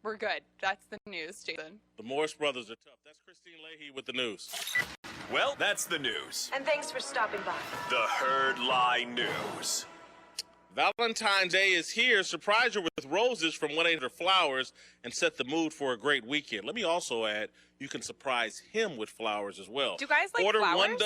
We're good. That's the news, Jason. The Morris brothers are tough. That's Christine Leahy with the news. Well, that's the news. And thanks for stopping by. The Herd Lie News. Valentine's Day is here. Surprise her with roses from 1-800-Flowers and set the mood for a great weekend. Let me also add, you can surprise him with flowers as well. Do you guys like flowers?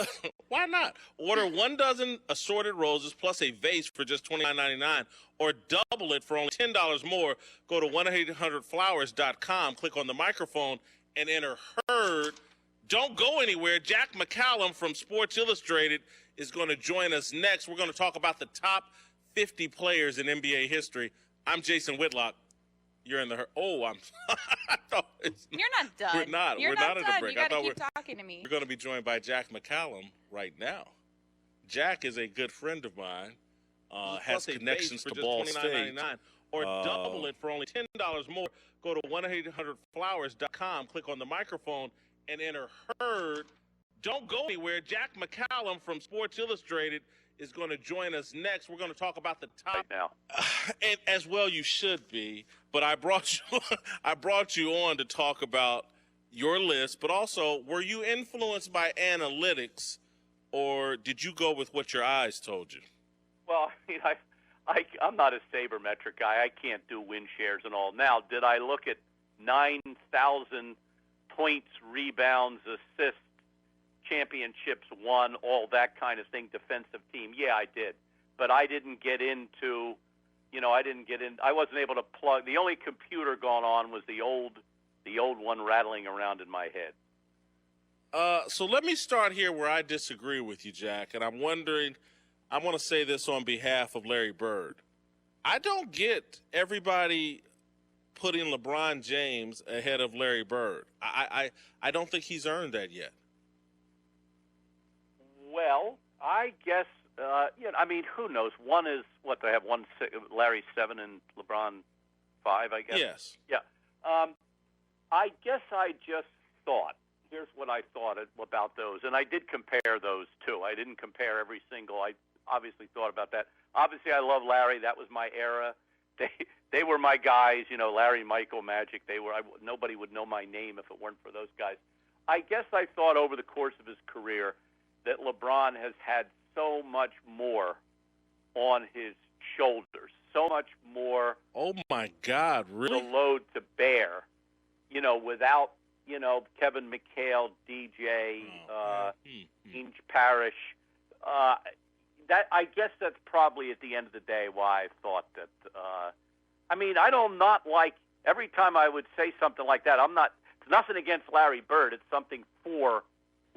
Why not? Order 1 dozen assorted roses plus a vase for just $29.99 or double it for only $10 more. Go to 1-800-Flowers.com, click on the microphone, and enter HERD. Don't go anywhere. Jack McCallum from Sports Illustrated is going to join us next. We're going to talk about the top 50 players in NBA history. I'm Jason Whitlock. You're in the You're not done. We're not. You're we're not not done. at the break. You I gotta thought keep talking to me. we're going to be joined by Jack McCallum right now. Jack is a good friend of mine. Has connections to Ball State. Or double it for only $10 more. Go to 1-800-Flowers.com, click on the microphone, and enter HERD. Don't go anywhere. Jack McCallum from Sports Illustrated is going to join us next. We're going to talk about the top right now. And as well you should be, but I brought you on to talk about your list, but also were you influenced by analytics or did you go with what your eyes told you? Well, I'm not a sabermetric guy. I can't do win shares and all. Now, did I look at 9,000 points, rebounds, assists, championships won, all that kind of thing, defensive team? Yeah, I did. But I didn't get into, I wasn't able to plug. The only computer going on was the old one rattling around in my head. So let me start here where I disagree with you, Jack, and I'm wondering, I want to say this on behalf of Larry Bird. I don't get everybody putting LeBron James ahead of Larry Bird. I don't think he's earned that yet. Well, I guess, who knows? One is, what, they have Larry 7 and LeBron 5, I guess? Yes. Yeah. I guess I just thought, here's what I thought about those, and I did compare those too. I didn't compare every single. I obviously thought about that. Obviously, I love Larry. That was my era. They were my guys, Larry, Michael, Magic. Nobody would know my name if it weren't for those guys. I guess I thought over the course of his career that LeBron has had so much more on his shoulders, so much more. Oh, my God, really? The load to bear, without, Kevin McHale, DJ, Inge Parrish. I guess that's probably at the end of the day why I thought that. I don't not like every time I would say something like that. It's nothing against Larry Bird. It's something for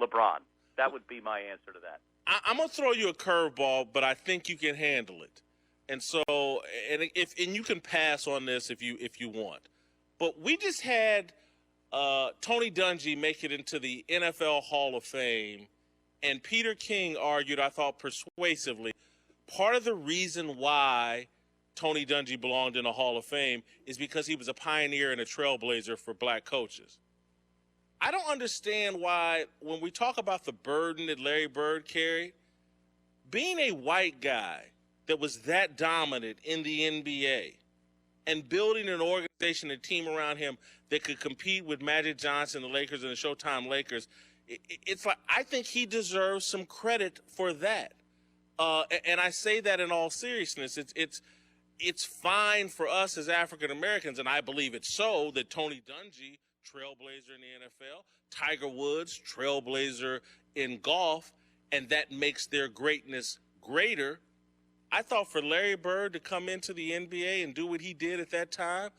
LeBron. That would be my answer to that. I'm gonna throw you a curveball, but I think you can handle it. And so, and you can pass on this if you want. But we just had Tony Dungy make it into the NFL Hall of Fame, and Peter King argued, I thought persuasively, part of the reason why Tony Dungy belonged in the Hall of Fame is because he was a pioneer and a trailblazer for black coaches. I don't understand why, when we talk about the burden that Larry Bird carried, being a white guy that was that dominant in the NBA and building an organization and team around him that could compete with Magic Johnson, the Lakers, and the Showtime Lakers, it's like I think he deserves some credit for that. And I say that in all seriousness. It's fine for us as African Americans, and I believe it's so, that Tony Dungy, trailblazer in the NFL, Tiger Woods, trailblazer in golf, and that makes their greatness greater. I thought for Larry Bird to come into the NBA and do what he did at that time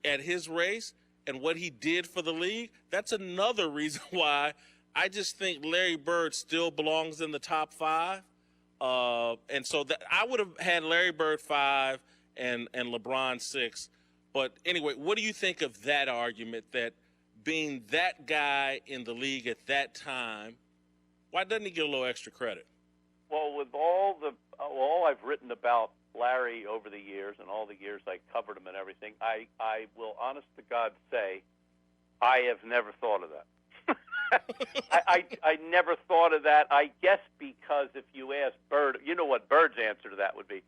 at his race and what he did for the league, that's another reason why I just think Larry Bird still belongs in the top 5. And so I would have had Larry Bird 5 and LeBron 6. But anyway, what do you think of that argument, that being that guy in the league at that time, why doesn't he get a little extra credit? Well, with all I've written about Larry over the years and all the years I covered him and everything, I will honest to God say I have never thought of that. I never thought of that. I guess because if you ask Bird, you know what Bird's answer to that would be?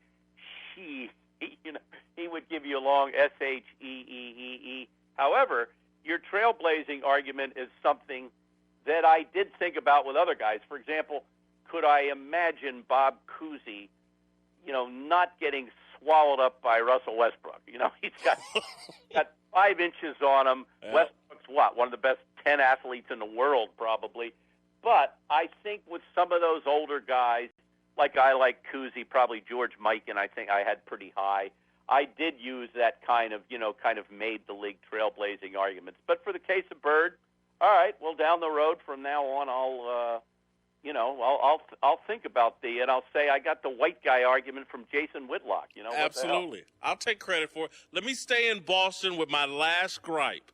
He would give you a long S-H-E-E-E-E. However, your trailblazing argument is something that I did think about with other guys. For example, could I imagine Bob Cousy, not getting swallowed up by Russell Westbrook? He's got 5 inches on him. Yeah. Westbrook's one of the best 10 athletes in the world, probably. But I think with some of those older guys, like Cousy, probably George Mikan, I think I had pretty high. I did use that kind of made the league trailblazing arguments. But for the case of Bird, all right, well, down the road from now on, I'll think about and I'll say I got the white guy argument from Jason Whitlock. Absolutely. I'll take credit for it. Let me stay in Boston with my last gripe,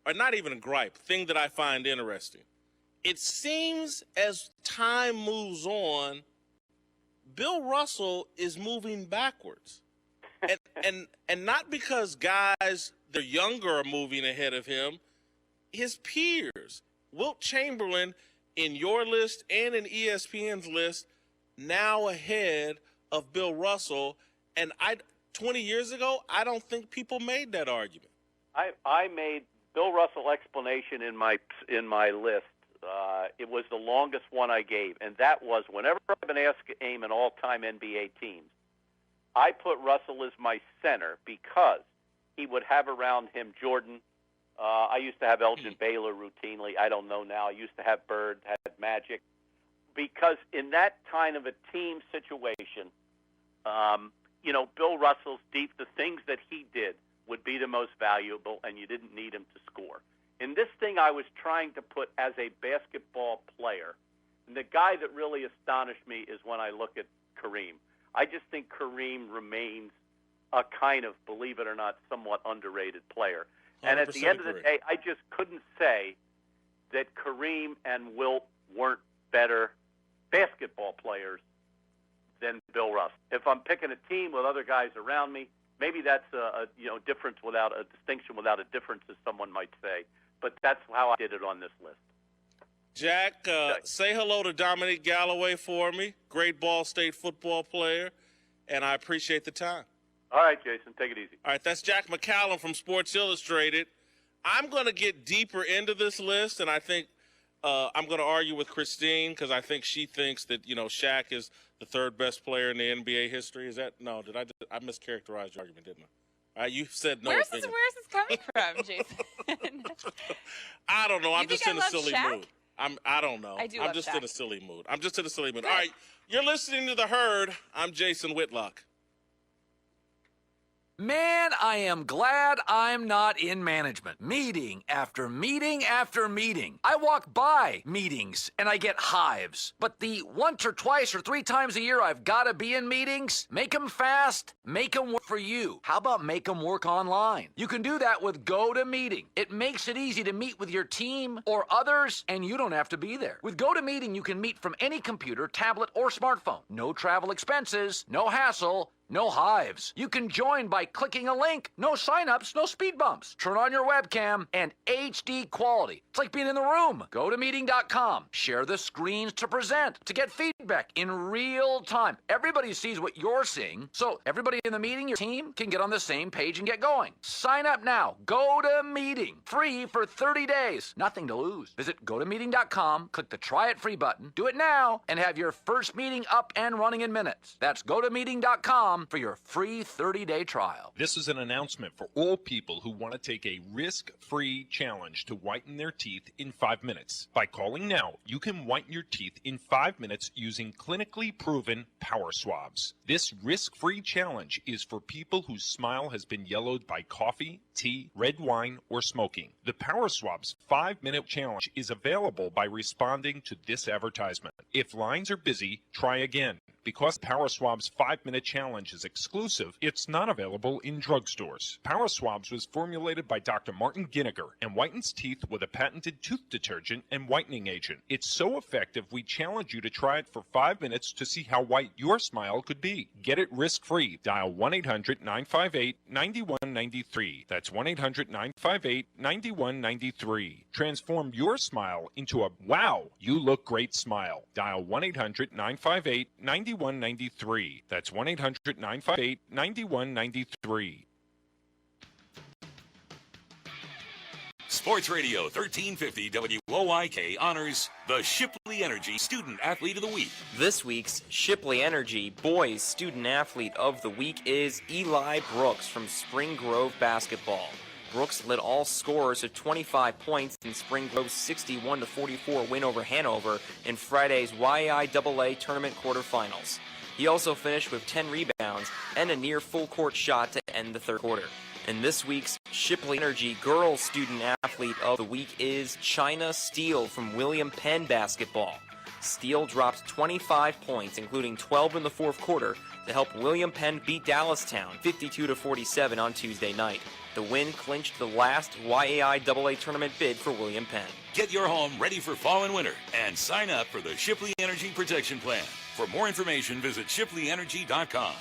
or not even a gripe, thing that I find interesting. It seems as time moves on, Bill Russell is moving backwards. And not because guys that are younger are moving ahead of him. His peers, Wilt Chamberlain, in your list and in ESPN's list, now ahead of Bill Russell. And 20 years ago, I don't think people made that argument. I made Bill Russell explanation in my list. It was the longest one I gave, and that was whenever I've been asked to name an all-time NBA teams, I put Russell as my center because he would have around him Jordan. I used to have Elgin Baylor routinely. I don't know now. I used to have Bird, had Magic. Because in that kind of a team situation, Bill Russell's the things that he did would be the most valuable, and you didn't need him to score. In this thing, I was trying to put as a basketball player, and the guy that really astonished me is when I look at Kareem. I just think Kareem remains a kind of, believe it or not, somewhat underrated player. And at the end of the day, I just couldn't say that Kareem and Wilt weren't better basketball players than Bill Russell. If I'm picking a team with other guys around me, maybe that's a difference without a distinction without a difference, as someone might say. But that's how I did it on this list. Jack, say hello to Dominique Galloway for me. Great Ball State football player, and I appreciate the time. All right, Jason, take it easy. All right, that's Jack McCallum from Sports Illustrated. I'm going to get deeper into this list, and I think I'm going to argue with Christine because I think she thinks that, Shaq is the third best player in the NBA history. Is that – no, I mischaracterized your argument, didn't I? You said no. Where's this coming from, Jason? I don't know. I'm just in a silly Shaq? mood. I don't know. I'm just Shaq. in a silly mood. All right, you're listening to The Herd. I'm Jason Whitlock. Man, I am glad I'm not in management. Meeting after meeting after meeting. I walk by meetings and I get hives. But the once or twice or 3 times a year I've got to be in meetings, make them fast, make them work for you. How about make them work online? You can do that with GoToMeeting. It makes it easy to meet with your team or others, and you don't have to be there. With GoToMeeting, you can meet from any computer, tablet, or smartphone. No travel expenses, no hassle, no hives. You can join by clicking a link. No sign-ups, no speed bumps. Turn on your webcam and HD quality. It's like being in the room. GoToMeeting.com. Share the screens to present, to get feedback in real time. Everybody sees what you're seeing, so everybody in the meeting, your team, can get on the same page and get going. Sign up now. GoToMeeting. Free for 30 days. Nothing to lose. Visit GoToMeeting.com, click the Try It Free button, do it now, and have your first meeting up and running in minutes. That's GoToMeeting.com for your free 30-day trial. This is an announcement for all people who want to take a risk-free challenge to whiten their teeth in 5 minutes. By calling now, you can whiten your teeth in 5 minutes using clinically proven power swabs. This risk-free challenge is for people whose smile has been yellowed by coffee, tea, red wine, or smoking. The Power Swabs 5-minute challenge is available by responding to this advertisement. If lines are busy, try again. Because Power Swabs 5-minute challenge is exclusive, it's not available in drugstores. Power Swabs was formulated by Dr. Martin Ginniger and whitens teeth with a patented tooth detergent and whitening agent. It's so effective, we challenge you to try it for 5 minutes to see how white your smile could be. Get it risk-free. Dial 1-800-958-9193. That's 1-800-958-9193. Transform your smile into a wow, you look great smile. Dial 1-800-958-9193. 9193. That's 1-800-958-9193. Sports Radio 1350 WOIK honors the Shipley Energy Student Athlete of the Week. This week's Shipley Energy Boys Student Athlete of the Week is Eli Brooks from Spring Grove Basketball. Brooks led all scorers to 25 points in Spring Grove's 61-44 win over Hanover in Friday's YAIAA tournament quarterfinals. He also finished with 10 rebounds and a near full-court shot to end the third quarter. And this week's Shipley Energy Girls Student Athlete of the Week is China Steele from William Penn Basketball. Steele dropped 25 points, including 12 in the fourth quarter, to help William Penn beat Dallastown 52-47 on Tuesday night. The win clinched the last YAIAA tournament bid for William Penn. Get your home ready for fall and winter and sign up for the Shipley Energy Protection Plan. For more information, visit shipleyenergy.com.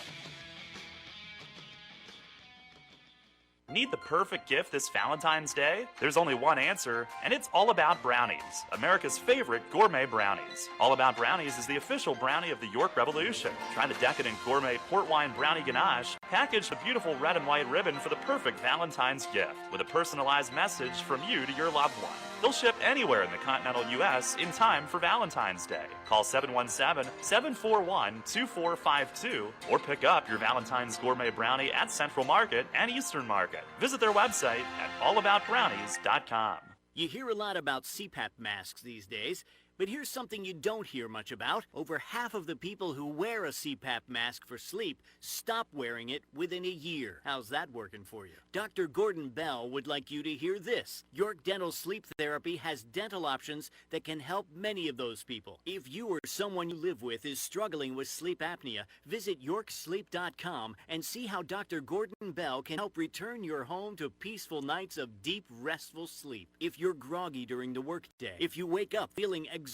Need the perfect gift this Valentine's Day? There's only one answer, and it's All About Brownies, America's favorite gourmet brownies. All About Brownies is the official brownie of the York Revolution. Try the decadent gourmet port wine brownie ganache, packaged with beautiful red and white ribbon for the perfect Valentine's gift, with a personalized message from you to your loved one. They'll ship anywhere in the continental U.S. in time for Valentine's Day. Call 717-741-2452 or pick up your Valentine's Gourmet Brownie at Central Market and Eastern Market. Visit their website at allaboutbrownies.com. You hear a lot about CPAP masks these days, but here's something you don't hear much about. Over half of the people who wear a CPAP mask for sleep stop wearing it within a year. How's that working for you? Dr. Gordon Bell would like you to hear this. York Dental Sleep Therapy has dental options that can help many of those people. If you or someone you live with is struggling with sleep apnea, visit yorksleep.com and see how Dr. Gordon Bell can help return your home to peaceful nights of deep, restful sleep. If you're groggy during the workday, if you wake up feeling exhausted,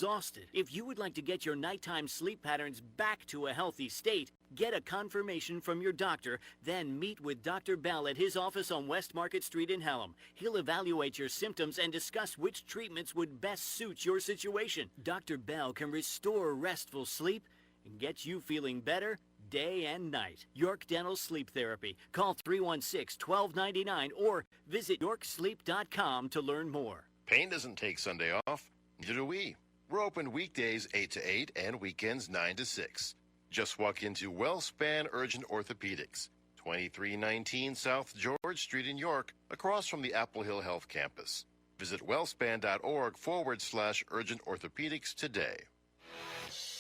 if you would like to get your nighttime sleep patterns back to a healthy state, get a confirmation from your doctor, then meet with Dr. Bell at his office on West Market Street in Hallam. He'll evaluate your symptoms and discuss which treatments would best suit your situation. Dr. Bell can restore restful sleep and get you feeling better day and night. York Dental Sleep Therapy. Call 316-1299 or visit yorksleep.com to learn more. Pain doesn't take Sunday off. Neither do we. We're open weekdays 8 to 8 and weekends 9 to 6. Just walk into WellSpan Urgent Orthopedics, 2319 South George Street in York, across from the Apple Hill Health Campus. Visit wellspan.org/urgent orthopedics today.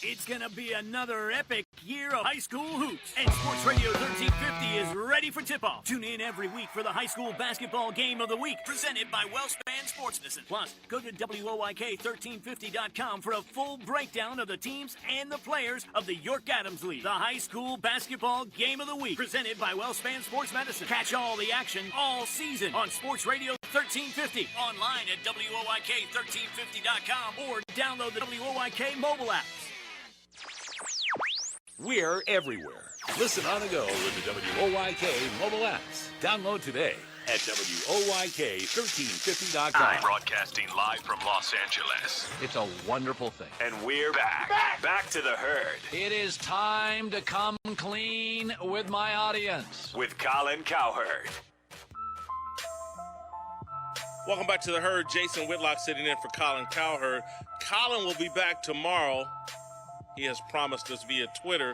It's gonna be another epic year of high school hoops, and Sports Radio 1350 is ready for tip-off. Tune in every week for the high school basketball game of the week, presented by WellSpan Sports Medicine. Plus, go to WOIK1350.com for a full breakdown of the teams and the players of the York Adams League. The high school basketball game of the week, presented by WellSpan Sports Medicine. Catch all the action all season on Sports Radio 1350, online at WOIK1350.com, or download the WOIK mobile apps. We're everywhere. Listen on the go with the WOIK mobile apps. Download today at WOIK1350.com. Broadcasting live from Los Angeles. It's a wonderful thing. And we're back to the herd It is time to come clean with my audience. with Colin Cowherd. Welcome back to the herd. Jason Whitlock sitting in for Colin Cowherd. Colin will be back tomorrow. He has promised us via Twitter.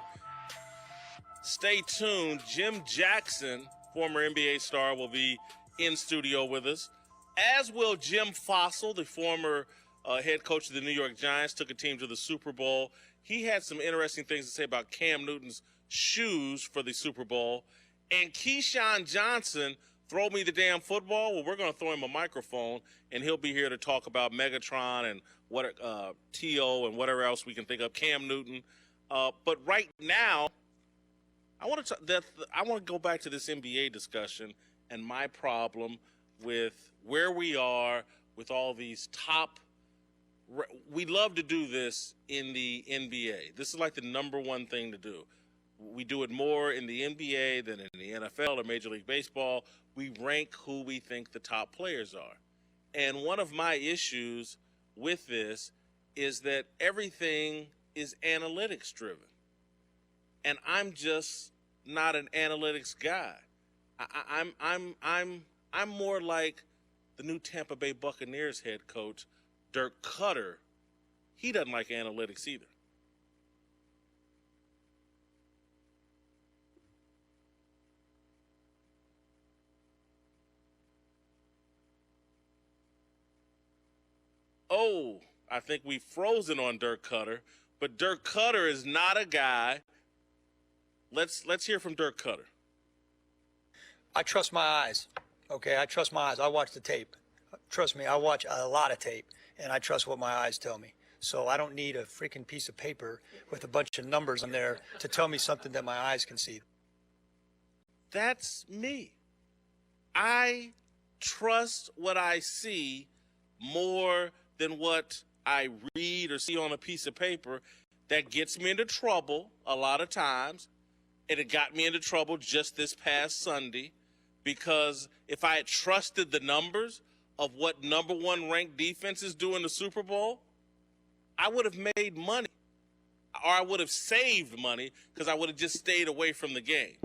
Stay tuned. Jim Jackson, former NBA star, will be in studio with us, as will Jim Fossil, the former head coach of the New York Giants, took a team to the Super Bowl. He had some interesting things to say about Cam Newton's shoes for the Super Bowl. And Keyshawn Johnson, throw me the damn football. Well, we're going to throw him a microphone, and he'll be here to talk about Megatron and what T.O. and whatever else we can think of, Cam Newton. But right now, I want to go back to this NBA discussion and my problem with where we are with all these top. We love to do this in the NBA. This is like the number one thing to do. We do it more in the NBA than in the NFL or Major League Baseball. We rank who we think the top players are. And one of my issues with this is that everything is analytics driven. and I'm just not an analytics guy. I'm more like the new Tampa Bay Buccaneers head coach, Dirk Cutter. He doesn't like analytics either. Oh, I think we've frozen on Dirk Cutter, but Dirk Cutter is not a guy. Let's hear from Dirk Cutter. I trust my eyes. Okay, I trust my eyes. I watch the tape. Trust me, I watch a lot of tape, and I trust what my eyes tell me. So I don't need a freaking piece of paper with a bunch of numbers on there to tell me something that my eyes can see. That's me. I trust what I see more than what I read or see on a piece of paper. That gets me into trouble a lot of times. And it got me into trouble just this past Sunday because if I had trusted the numbers of what number one ranked defenses do in the Super Bowl, I would have made money, or I would have saved money because I would have just stayed away from the game.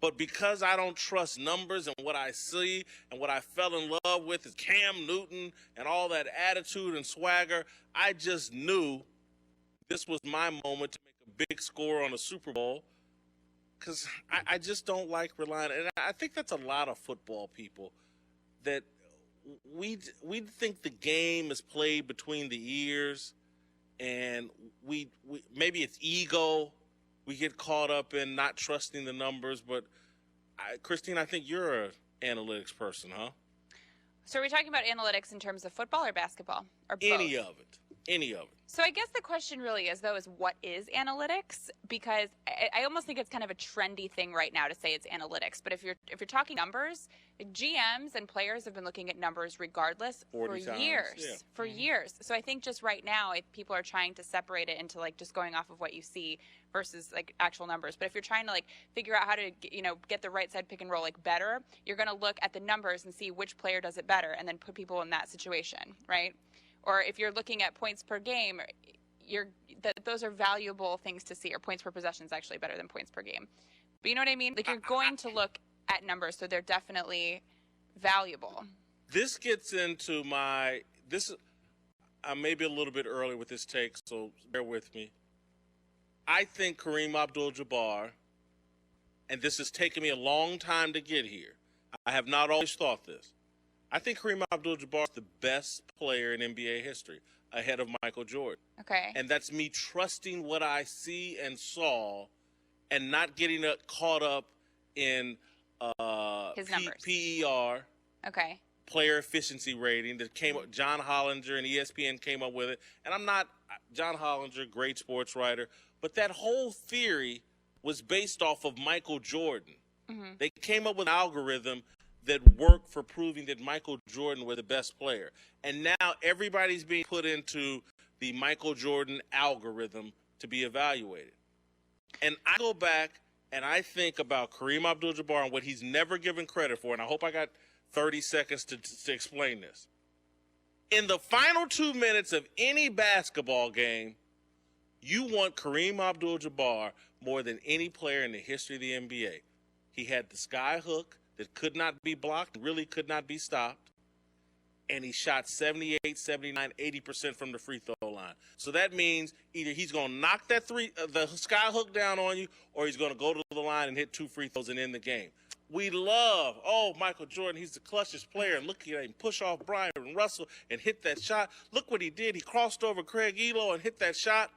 But because I don't trust numbers and what I see and what I fell in love with is Cam Newton and all that attitude and swagger, I just knew this was my moment to make a big score on a Super Bowl because I just don't like relying. And I think that's a lot of football people that we think the game is played between the ears, and we maybe it's ego. We get caught up in not trusting the numbers, but Christine, I think you're an analytics person, huh? So are we talking about analytics in terms of football or basketball? Or both? Any of it. So I guess the question really is, though, is what is analytics? Because I almost think it's kind of a trendy thing right now to say it's analytics. But if you're talking numbers, GMs and players have been looking at numbers regardless for years. For years. So I think just right now, people are trying to separate it into like just going off of what you see versus like actual numbers. But if you're trying to like figure out how to get the right side pick and roll like better, you're going to look at the numbers and see which player does it better, and then put people in that situation, right? Or if you're looking at points per game, those are valuable things to see. Or points per possession is actually better than points per game. But you know what I mean? Like you're going to look at numbers, so they're definitely valuable. This gets into I may be a little bit early with this take, so bear with me. I think Kareem Abdul-Jabbar, and this has taken me a long time to get here. I have not always thought this. I think Kareem Abdul-Jabbar is the best player in NBA history, ahead of Michael Jordan. Okay. And that's me trusting what I see and saw and not getting caught up in his numbers. PER, okay, player efficiency rating that came up. John Hollinger and ESPN came up with it. And I'm not John Hollinger, great sports writer, but that whole theory was based off of Michael Jordan. Mm-hmm. They came up with an algorithm that worked for proving that Michael Jordan was the best player. And now everybody's being put into the Michael Jordan algorithm to be evaluated. And I go back and I think about Kareem Abdul-Jabbar and what he's never given credit for, and I hope I got 30 seconds to explain this. In the final 2 minutes of any basketball game, you want Kareem Abdul-Jabbar more than any player in the history of the NBA. He had the sky hook that could not be blocked, really could not be stopped. And he shot 78, 79, 80% from the free throw line. So that means either he's going to knock the sky hook down on you, or he's going to go to the line and hit 2 free throws and end the game. We love, Michael Jordan, he's the clutchest player. And look at him push off Brian Russell and hit that shot. Look what he did. He crossed over Craig Elo and hit that shot.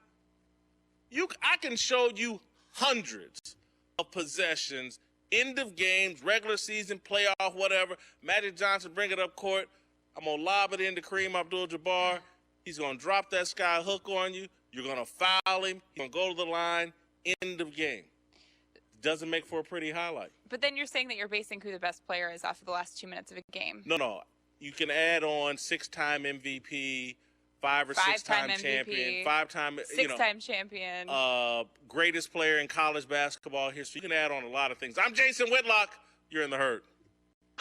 I can show you hundreds of possessions, end of games, regular season, playoff, whatever. Magic Johnson, bring it up court. I'm going to lob it into Kareem Abdul-Jabbar. He's going to drop that sky hook on you. You're going to foul him. He's going to go to the line. End of game. Doesn't make for a pretty highlight. But then you're saying that you're basing who the best player is off of the last 2 minutes of a game. No. You can add on 6-time MVP, 5 or 6-time champion, 5-time, 6-time champion, greatest player in college basketball history. You can add on a lot of things. I'm Jason Whitlock. You're in the herd.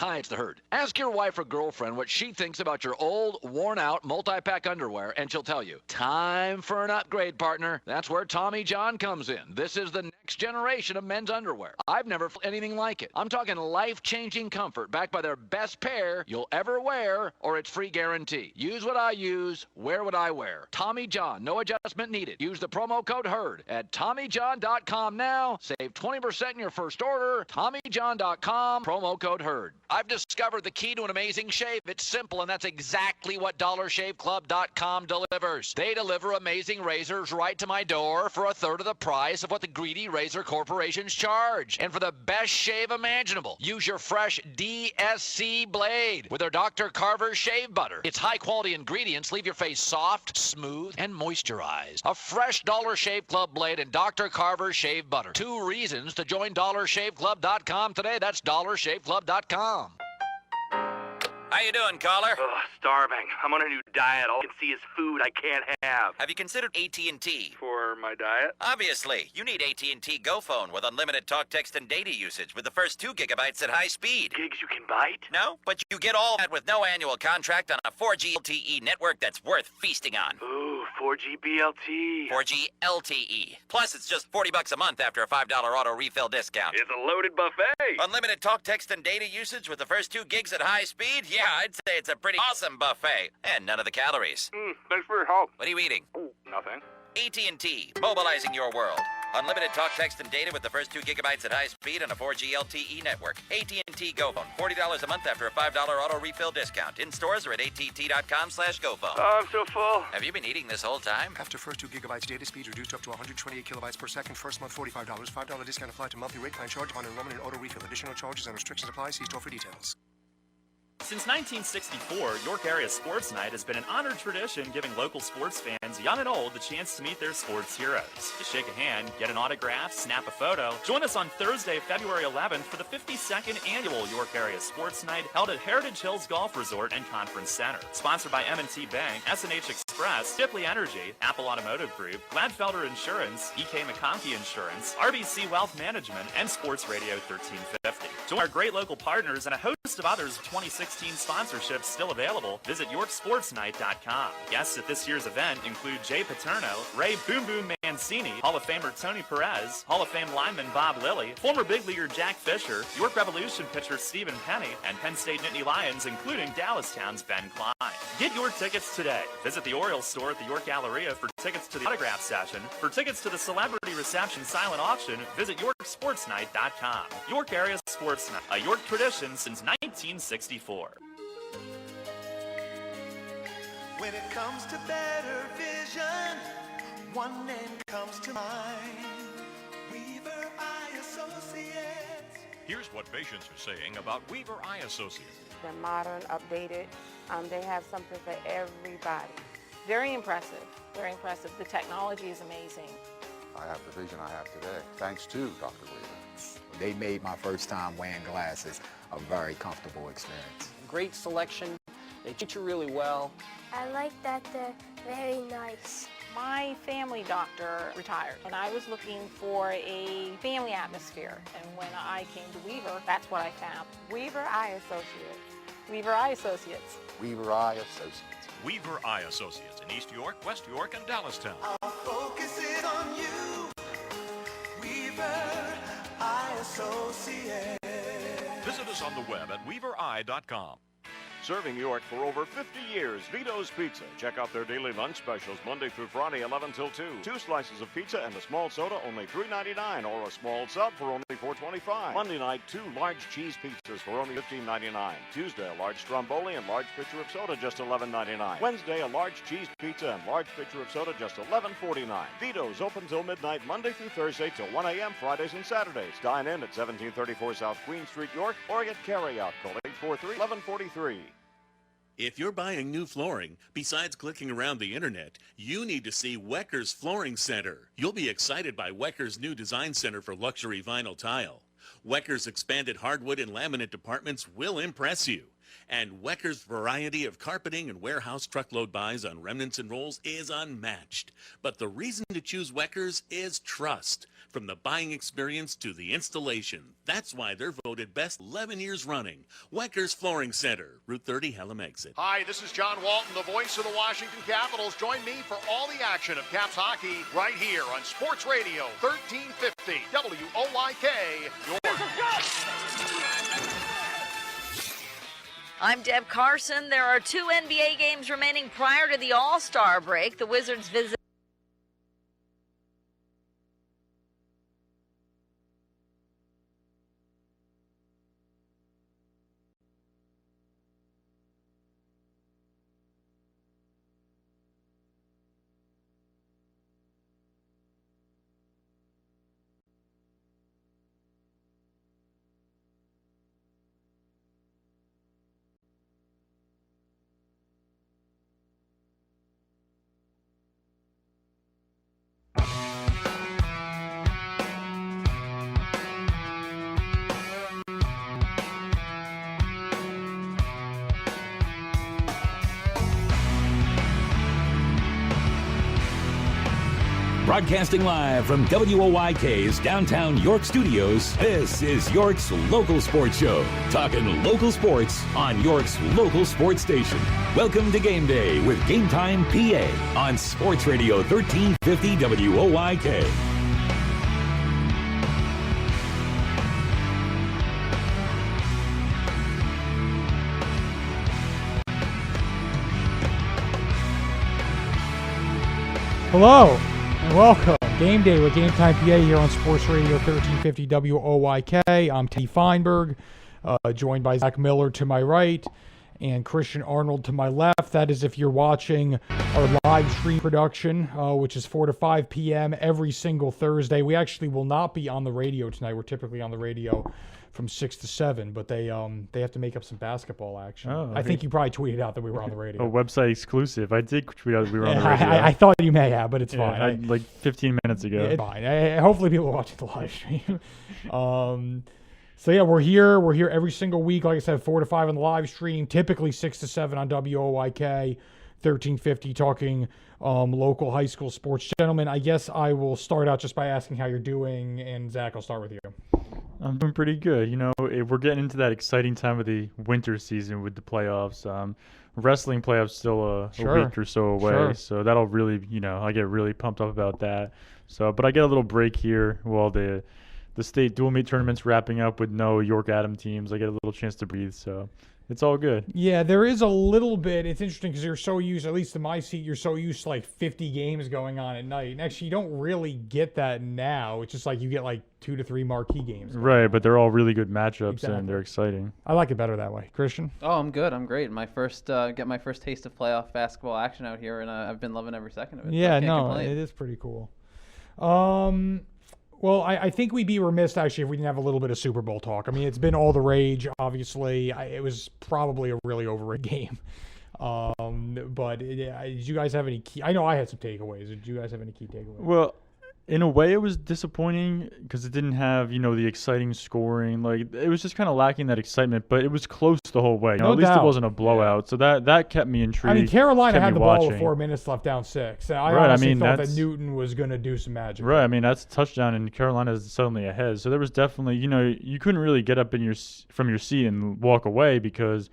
Hi, it's the Herd. Ask your wife or girlfriend what she thinks about your old, worn-out, multi-pack underwear, and she'll tell you, time for an upgrade, partner. That's where Tommy John comes in. This is the next generation of men's underwear. I've never felt anything like it. I'm talking life-changing comfort backed by their best pair you'll ever wear, or it's free guarantee. Use what I use, wear what I wear. Tommy John, no adjustment needed. Use the promo code HERD at TommyJohn.com now. Save 20% in your first order. TommyJohn.com, promo code HERD. I've discovered the key to an amazing shave. It's simple, and that's exactly what DollarShaveClub.com delivers. They deliver amazing razors right to my door for a third of the price of what the greedy razor corporations charge. And for the best shave imaginable, use your fresh DSC blade with their Dr. Carver's shave butter. Its high-quality ingredients leave your face soft, smooth, and moisturized. A fresh Dollar Shave Club blade and Dr. Carver's shave butter. 2 reasons to join DollarShaveClub.com today. That's DollarShaveClub.com. How you doing, caller? Starving. I'm on a new diet. All I can see is food I can't have. Have you considered AT&T? For my diet? Obviously. You need AT&T Go Phone with unlimited talk, text, and data usage with the first 2 gigabytes at high speed. Gigs you can bite? No, but you get all that with no annual contract on a 4G LTE network that's worth feasting on. Ooh, 4G BLT. 4G LTE. Plus, it's just $40 a month after a $5 auto refill discount. It's a loaded buffet. Unlimited talk, text, and data usage with the first 2 gigs at high speed? Yeah, I'd say it's a pretty awesome buffet. And none of the calories. Thanks for your help. What are you eating? Nothing. AT&T, mobilizing your world. Unlimited talk, text, and data with the first 2 gigabytes at high speed on a 4G LTE network. AT&T Go Phone. $40 a month after a $5 auto refill discount. In stores or at att.com/GoPhone. Oh, I'm so full. Have you been eating this whole time? After first 2 gigabytes data speed reduced up to 128 kilobytes per second. First month $45. $5 discount applied to monthly rate plan charge upon enrollment in auto refill. Additional charges and restrictions apply. See store for details. Since 1964, York Area Sports Night has been an honored tradition giving local sports fans, young and old, the chance to meet their sports heroes. To shake a hand, get an autograph, snap a photo. Join us on Thursday, February 11th for the 52nd annual York Area Sports Night held at Heritage Hills Golf Resort and Conference Center. Sponsored by M&T Bank, S&H Express, Shipley Energy, Apple Automotive Group, Gladfelder Insurance, EK McConkey Insurance, RBC Wealth Management, and Sports Radio 1350. Join our great local partners and a host of others of 2016 sponsorships still available. Visit YorkSportsNight.com. Guests at this year's event include Jay Paterno, Ray Boom Boom Mancini, Hall of Famer Tony Perez, Hall of Fame lineman Bob Lilly, former big leaguer Jack Fisher, York Revolution pitcher Stephen Penny, and Penn State Nittany Lions, including Dallastown's Ben Klein. Get your tickets today. Visit the Orioles store at the York Galleria for tickets to the autograph session. For tickets to the celebrity reception silent auction, visit YorkSportsNight.com. York Area Sports Night, a York tradition since 1964. When it comes to better vision, one name comes to mind. Weaver Eye Associates. Here's what patients are saying about Weaver Eye Associates. They're modern, updated. They have something for everybody. Very impressive. Very impressive. The technology is amazing. I have the vision I have today, thanks to Dr. Weaver. They made my first time wearing glasses a very comfortable experience. Great selection. They treat you really well. I like that they're very nice. My family doctor retired, and I was looking for a family atmosphere. And when I came to Weaver, that's what I found. Weaver Eye Associates. Weaver Eye Associates. Weaver Eye Associates. Weaver Eye Associates in East York, West York, and Dallastown. Our focus is on you. Weaver Eye Associates. Visit us on the web at weavereye.com. Serving York for over 50 years, Vito's Pizza. Check out their daily lunch specials Monday through Friday, 11 till 2. 2 slices of pizza and a small soda, only $3.99, or a small sub for only $4.25. Monday night, 2 large cheese pizzas for only $15.99. Tuesday, a large stromboli and large pitcher of soda, just $11.99. Wednesday, a large cheese pizza and large pitcher of soda, just $11.49. Vito's open till midnight, Monday through Thursday till 1 a.m., Fridays and Saturdays. Dine in at 1734 South Queen Street, York, or get carry-out. Call 843-1143. If you're buying new flooring, besides clicking around the internet, you need to see Wecker's Flooring Center. You'll be excited by Wecker's new design center for luxury vinyl tile. Wecker's expanded hardwood and laminate departments will impress you. And Wecker's variety of carpeting and warehouse truckload buys on remnants and rolls is unmatched. But the reason to choose Wecker's is trust. From the buying experience to the installation. That's why they're voted best 11 years running. Wecker's Flooring Center, Route 30, Hellam Exit. Hi, this is John Walton, the voice of the Washington Capitals. Join me for all the action of Caps hockey right here on Sports Radio 1350 WOYK. I'm Deb Carson. There are 2 NBA games remaining prior to the All-Star break. The Wizards visit Broadcasting live from WOYK's downtown York studios, this is York's local sports show. Talking local sports on York's local sports station. Welcome to Game Day with GameTime PA on Sports Radio 1350 WOYK. Hello and welcome. Game Day with GameTime PA here on Sports Radio 1350 WOYK. I'm Teddy Feinberg, joined by Zach Miller to my right and Christian Arnold to my left. That is if you're watching our live stream production, which is 4 to 5 p.m. every single Thursday. We actually will not be on the radio tonight. We're typically on the radio from 6 to 7, but they have to make up some basketball action. Oh, I think you probably tweeted out that we were on the radio. A website exclusive. I did tweet out that we were on the radio. I thought you may have, but it's fine. Like 15 minutes ago. It's fine. Hopefully people are watching the live stream. So yeah, we're here. We're here every single week. Like I said, 4 to 5 on the live stream, typically 6 to 7 on WOYK 1350, talking local high school sports. Gentlemen, I guess I will start out just by asking how you're doing, and Zach, I'll start with you. I'm doing pretty good. You know, we're getting into that exciting time of the winter season with the playoffs. Wrestling playoffs still a week or so away, so that'll really, I get really pumped up about that. So, but I get a little break here while the state dual meet tournament's wrapping up with no York Adam teams. I get a little chance to breathe, so it's all good. Yeah, there is a little bit. It's interesting because you're so used, at least in my seat, you're so used to like 50 games going on at night. And actually, you don't really get that now. It's just like you get like 2 to 3 marquee games. Right, but they're all really good matchups and they're exciting. I like it better that way. Christian? Oh, I'm good. I'm great. Get my first taste of playoff basketball action out here, and I've been loving every second of it. Yeah, so no, complain. it is pretty cool. Well, I think we'd be remiss, actually, if we didn't have a little bit of Super Bowl talk. I mean, it's been all the rage, obviously. It was probably a really overrated game. But did you guys have any key? I know I had some takeaways. Did you guys have any key takeaways? Well, in a way, it was disappointing because it didn't have, the exciting scoring. Like, it was just kind of lacking that excitement, but it was close the whole way. No at least doubt. It wasn't a blowout, so that kept me intrigued. I mean, Carolina had the ball watching. with 4 minutes left, down 6. And I Right, honestly I mean, thought that that's- Newton was going to do some magic. Right, I mean, that's a touchdown, and Carolina's suddenly ahead. So there was definitely, you couldn't really get up from your seat and walk away because,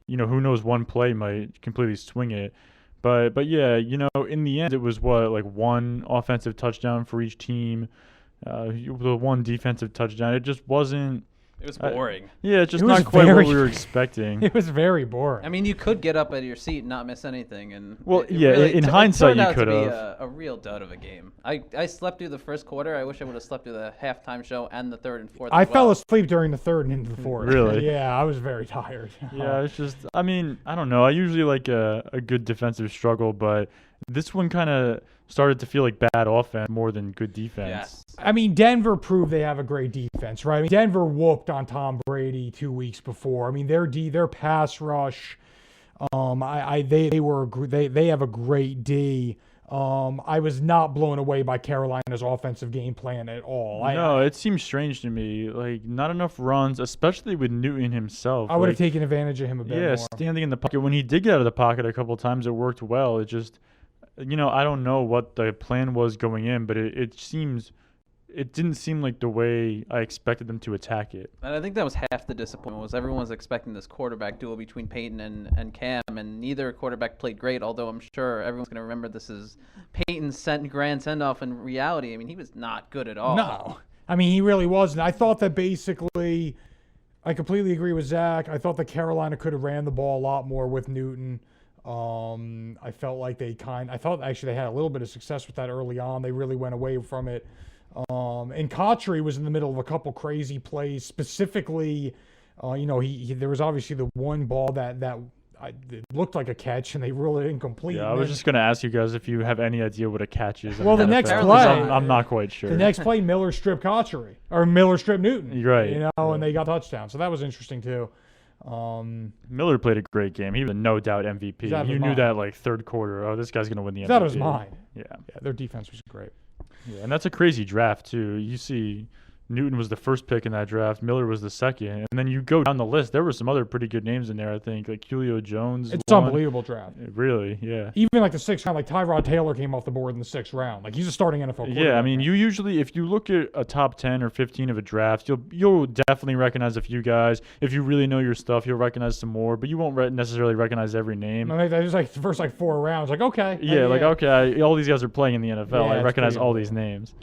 who knows, one play might completely swing it. But yeah, in the end, it was one offensive touchdown for each team, the one defensive touchdown. It just wasn't. It was boring. Yeah, it's just It was not quite very- what we were expecting. It was very boring. I mean, you could get up out of your seat and not miss anything, and Well, it yeah, really in it hindsight, turned you out to be could've. a real dud of a game. I slept through the first quarter. I wish I would have slept through the halftime show and the third and fourth. I as well. fell asleep during the third and into the fourth. Really? Yeah, I was very tired. Yeah, it's just, I mean, I don't know. I usually like a good defensive struggle, but this one kind of started to feel like bad offense more than good defense. Yes. I mean, Denver proved they have a great defense, right? I mean, Denver whooped on Tom Brady 2 weeks before. I mean, their pass rush, they have a great D. I was not blown away by Carolina's offensive game plan at all. No, it seems strange to me. Like, not enough runs, especially with Newton himself. I would have taken advantage of him a bit more. Yeah, standing in the pocket. When he did get out of the pocket a couple times, it worked well. It just, I don't know what the plan was going in, but it didn't seem like the way I expected them to attack it. And I think that was half the disappointment, was everyone was expecting this quarterback duel between Peyton and Cam, and neither quarterback played great, although I'm sure everyone's going to remember this is Peyton's grand send-off in reality. I mean, he was not good at all. No. I mean, he really wasn't. I thought that basically, I completely agree with Zach. I thought that Carolina could have ran the ball a lot more with Newton. I felt like I thought actually they had a little bit of success with that early on. They really went away from it. And Kotchery was in the middle of a couple crazy plays. Specifically, there was obviously the one ball that it looked like a catch, and they ruled it incomplete. Yeah, I was just going to ask you guys if you have any idea what a catch is. Well, the next play, I'm not quite sure. The next play, Miller stripped Kotchery, or Miller stripped Newton. Right. And they got a touchdown. So that was interesting too. Miller played a great game. He was a no doubt MVP. You knew that like third quarter. Oh, this guy's going to win the MVP. That was mine. Yeah, their defense was great. Yeah, and that's a crazy draft too. You see, Newton was the first pick in that draft. Miller was the second, and then you go down the list. There were some other pretty good names in there. I think like Julio Jones. It's an unbelievable draft. Really, yeah. Even like the sixth round, like Tyrod Taylor came off the board in the sixth round. Like he's a starting NFL quarterback. Yeah, I mean, you usually, if you look at a top 10 or 15 of a draft, you'll definitely recognize a few guys. If you really know your stuff, you'll recognize some more, but you won't necessarily recognize every name. I mean, just like the first 4 rounds, like okay. Yeah, okay, all these guys are playing in the NFL. Yeah, I recognize all these names.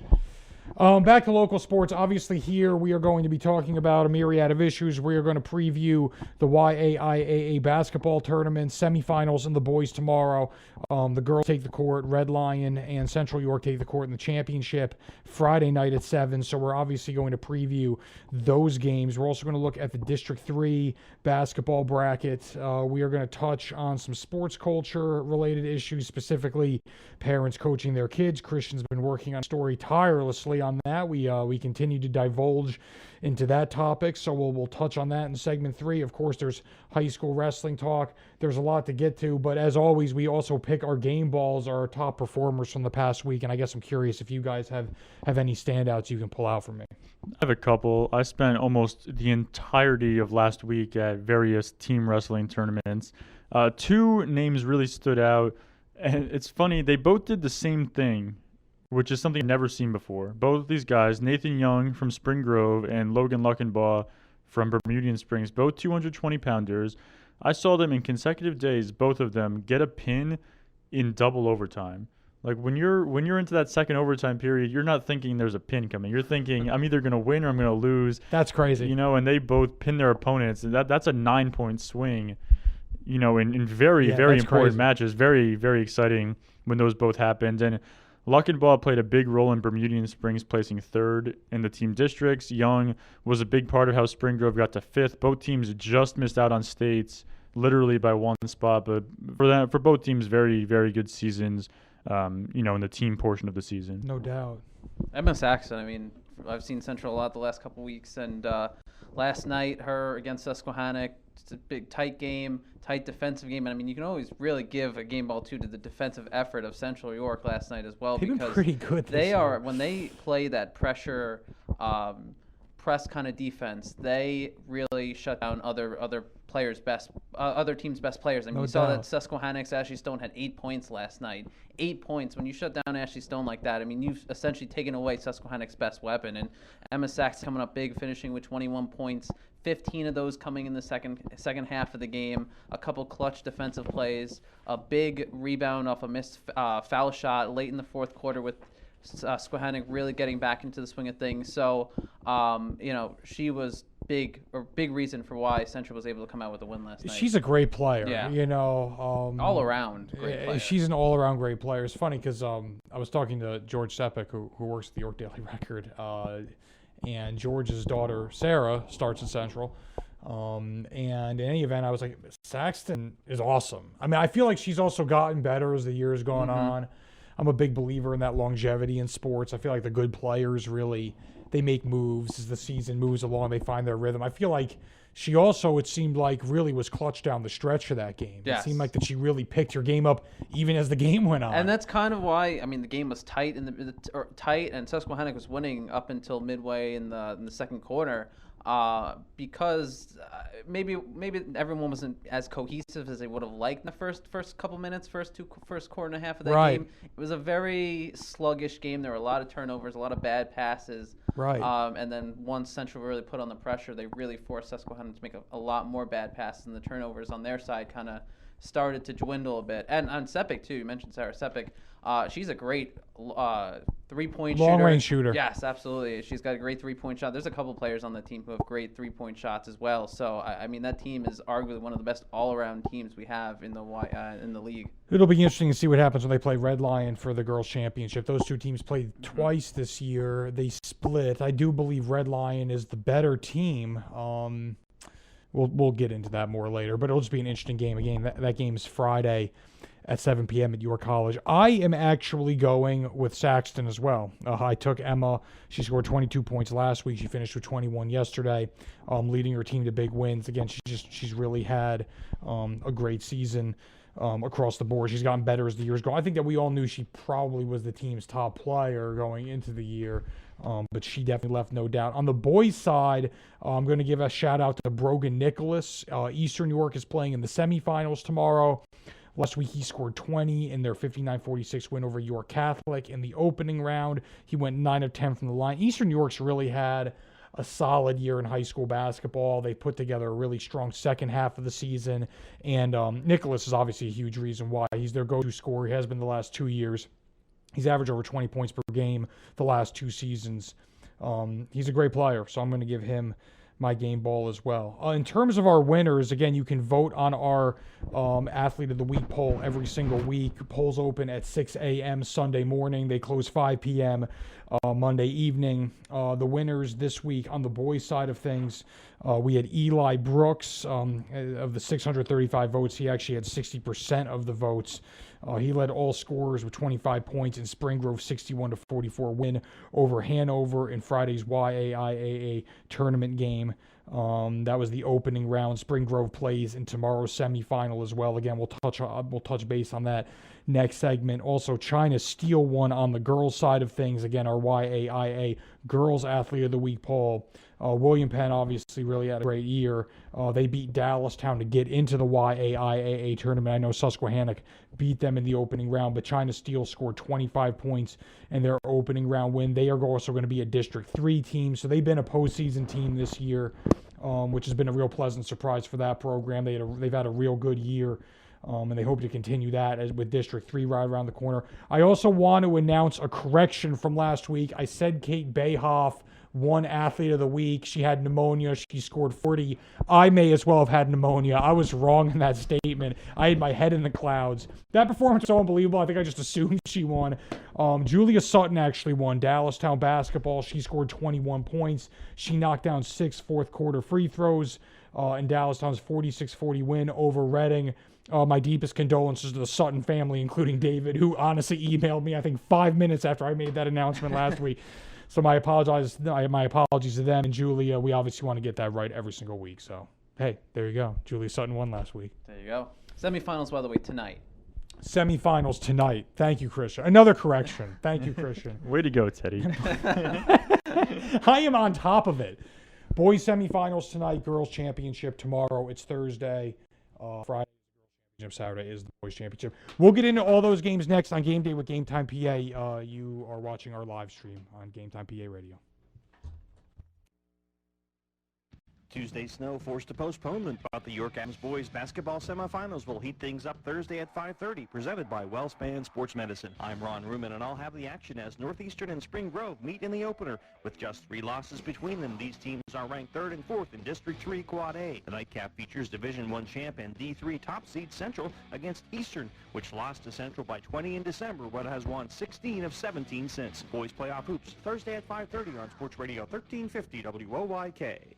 Back to local sports. Obviously, here we are going to be talking about a myriad of issues. We are going to preview the YAIAA basketball tournament semifinals and the boys tomorrow. The girls take the court. Red Lion and Central York take the court in the championship Friday night at 7. So we're obviously going to preview those games. We're also going to look at the District 3 basketball bracket. We are going to touch on some sports culture related issues, specifically parents coaching their kids. Christian's been working on a story tirelessly on that. We continue to divulge into that topic, so we'll touch on that in segment 3. Of course, there's high school wrestling talk. There's a lot to get to, but as always, we also pick our game balls, our top performers from the past week, and I guess I'm curious if you guys have any standouts you can pull out for me. I have a couple. I spent almost the entirety of last week at various team wrestling tournaments. 2 names really stood out, and it's funny, they both did the same thing, which is something I've never seen before. Both of these guys, Nathan Young from Spring Grove and Logan Luckenbaugh from Bermudian Springs, both 220-pounders. I saw them in consecutive days, both of them, get a pin in double overtime. Like when you're into that second overtime period, you're not thinking there's a pin coming. You're thinking I'm either going to win or I'm going to lose. That's crazy. And they both pin their opponents. And that's a 9-point swing, in very, very important matches. Very, very exciting when those both happened. And Luckenbaugh played a big role in Bermudian Springs placing 3rd in the team districts. Young was a big part of how Spring Grove got to 5th. Both teams just missed out on states literally by 1 spot, but for both teams, very, very good seasons, in the team portion of the season. No doubt. Emma Saxon, I mean, I've seen Central a lot the last couple weeks, and last night, her against Susquehannock, it's a big, tight game, tight defensive game. And, I mean, you can always really give a game ball, too, to the defensive effort of Central York last night as well. They've because been pretty good this year. When they play that pressure, press kind of defense, they really shut down other teams' best players. I mean, we saw that Susquehannock's Ashley Stone had 8 points last night. 8 points. When you shut down Ashley Stone like that, I mean, you've essentially taken away Susquehannock's best weapon. And Emma Sachs coming up big, finishing with 21 points. 15 of those coming in the second half of the game. A couple clutch defensive plays. A big rebound off a missed foul shot late in the fourth quarter with Susquehannock really getting back into the swing of things. So, she was big reason for why Central was able to come out with a win last night. She's a great player. Yeah. All around great player. She's an all around great player. It's funny because I was talking to George Sepik, who works at the York Daily Record, and George's daughter Sarah starts at Central. And in any event, I was like, Saxton is awesome. I mean, I feel like she's also gotten better as the years gone on. I'm a big believer in that longevity in sports. I feel like the good players really, they make moves as the season moves along. They find their rhythm. I feel like she also, it seemed like, really was clutch down the stretch for that game. Yes. It seemed like that she really picked her game up even as the game went on. And that's kind of why, I mean, the game was tight tight, and Susquehannock was winning up until midway in the second quarter. Because maybe everyone wasn't as cohesive as they would have liked in the first couple minutes, first quarter and a half of that game. It was a very sluggish game. There were a lot of turnovers, a lot of bad passes. Right. And then once Central really put on the pressure, they really forced Susquehanna to make a lot more bad passes, and the turnovers on their side kind of started to dwindle a bit. And on Sepik, too, you mentioned Sarah Sepik. She's a great three-point shooter. Long-range shooter. Yes, absolutely. She's got a great three-point shot. There's a couple players on the team who have great three-point shots as well. So, I mean, that team is arguably one of the best all-around teams we have in the league. It'll be interesting to see what happens when they play Red Lion for the girls' championship. Those two teams played twice this year. They split. I do believe Red Lion is the better team. We'll get into that more later, but it'll just be an interesting game. Again, that game is Friday at 7 p.m. at York College. I am actually going with Saxton as well. I took Emma. She scored 22 points last week. She finished with 21 yesterday, leading her team to big wins. Again, she's really had a great season across the board. She's gotten better as the years go. I think that we all knew she probably was the team's top player going into the year. But she definitely left no doubt. On the boys' side, I'm going to give a shout-out to Brogan Nicholas. Eastern York is playing in the semifinals tomorrow. Last week, he scored 20 in their 59-46 win over York Catholic. In the opening round, he went 9 of 10 from the line. Eastern York's really had a solid year in high school basketball. They put together a really strong second half of the season. And Nicholas is obviously a huge reason why. He's their go-to scorer. He has been the last 2 years. He's averaged over 20 points per game the last 2 seasons. He's a great player, so I'm going to give him my game ball as well. In terms of our winners, again, you can vote on our Athlete of the Week poll every single week. Polls open at 6 a.m. Sunday morning. They close 5 p.m. Monday evening. The winners this week on the boys' side of things, we had Eli Brooks. Of the 635 votes, he actually had 60% of the votes. He led all scorers with 25 points in Spring Grove 61-44 win over Hanover in Friday's YAIAA tournament game. That was the opening round. Spring Grove plays in tomorrow's semifinal as well. Again, we'll touch base on that next segment. Also, China Steel won on the girls' side of things. Again, our YAIA Girls Athlete of the Week poll. William Penn obviously really had a great year. They beat Dallastown to get into the YAIAA tournament. I know Susquehannock beat them in the opening round, but China Steel scored 25 points in their opening round win. They are also going to be a District 3 team, so they've been a postseason team this year, which has been a real pleasant surprise for that program. They've had a real good year. And they hope to continue that with District 3 right around the corner. I also want to announce a correction from last week. I said Kate Bayhoff won Athlete of the Week. She had pneumonia. She scored 40. I may as well have had pneumonia. I was wrong in that statement. I had my head in the clouds. That performance was so unbelievable. I think I just assumed she won. Julia Sutton actually won Dallastown basketball. She scored 21 points. She knocked down 6 fourth-quarter free throws in Dallastown's 46-40 win over Reading. My deepest condolences to the Sutton family, including David, who honestly emailed me, I think, 5 minutes after I made that announcement last week. So my apologies to them and Julia. We obviously want to get that right every single week. So, hey, there you go. Julia Sutton won last week. There you go. Semifinals, by the way, tonight. Semifinals tonight. Thank you, Christian. Another correction. Thank you, Christian. Way to go, Teddy. I am on top of it. Boys semifinals tonight. Girls championship tomorrow. It's Thursday. Friday. Saturday is the boys championship. We'll get into all those games next on Game Day with GameTime PA. You are watching our live stream on GameTime PA Radio. Tuesday snow forced a postponement, but the York Adams boys basketball semifinals will heat things up Thursday at 5:30, presented by WellSpan Sports Medicine. I'm Ron Ruman, and I'll have the action as Northeastern and Spring Grove meet in the opener. With just 3 losses between them, these teams are ranked 3rd and 4th in District 3 Quad A. The nightcap features Division I champ and D3 top seed Central against Eastern, which lost to Central by 20 in December, but has won 16 of 17 since. Boys playoff hoops Thursday at 5:30 on Sports Radio 1350 WOYK.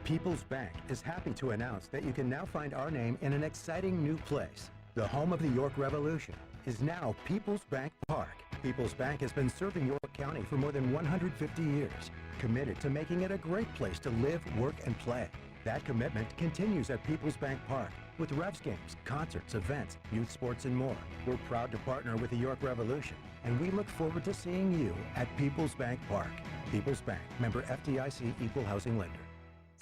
People's Bank is happy to announce that you can now find our name in an exciting new place. The home of the York Revolution is now People's Bank Park. People's Bank has been serving York County for more than 150 years, committed to making it a great place to live, work, and play. That commitment continues at People's Bank Park with Revs games, concerts, events, youth sports, and more. We're proud to partner with the York Revolution, and we look forward to seeing you at People's Bank Park. People's Bank, member FDIC, equal housing lender.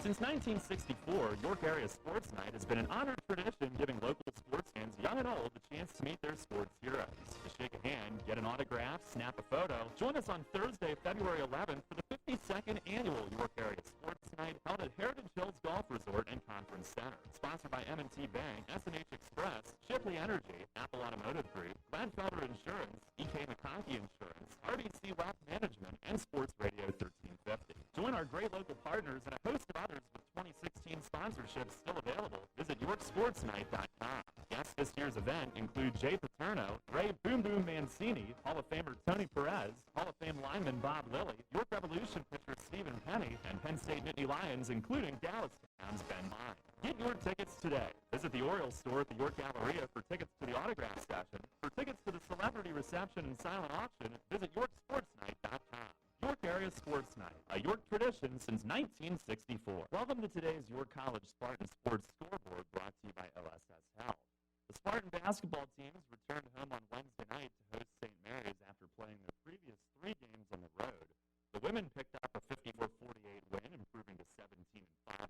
Since 1964, York Area Sports Night has been an honored tradition giving local sports fans, young and old, the chance to meet their sports heroes. To shake a hand, get an autograph, snap a photo. Join us on Thursday, February 11th for the 52nd annual York Area Sports Night held at Heritage Hills Golf Resort and Conference Center. Sponsored by M&T Bank, S&H Express, Shipley Energy, Apple Automotive Group, Gladfelder Insurance, EK McConkey Insurance, RBC Wealth Management, and Sports Radio 1350. Join our great local partners and a host of others with 2016 sponsorships still available. Visit YorkSportsNight.com. Guests this year's event include Jay Paterno, Ray Boom Boom Mancini, Hall of Famer Tony Perez, Hall of Fame lineman Bob Lilly, York Revolution pitcher Stephen Penny, and Penn State Nittany Lions, including Dallas Town's Ben Mine. Get your tickets today. Visit the Orioles store at the York Galleria for tickets to the autograph session. For tickets to the celebrity reception and silent auction, visit YorkSportsNight.com. York Area Sports Night, a York tradition since 1964. Welcome to today's York College Spartan Sports Scoreboard, brought to you by OSS Health. The Spartan basketball teams returned home on Wednesday night to host St. Mary's after playing their previous 3 games on the road. The women picked up a 54-48 win, improving to 17-5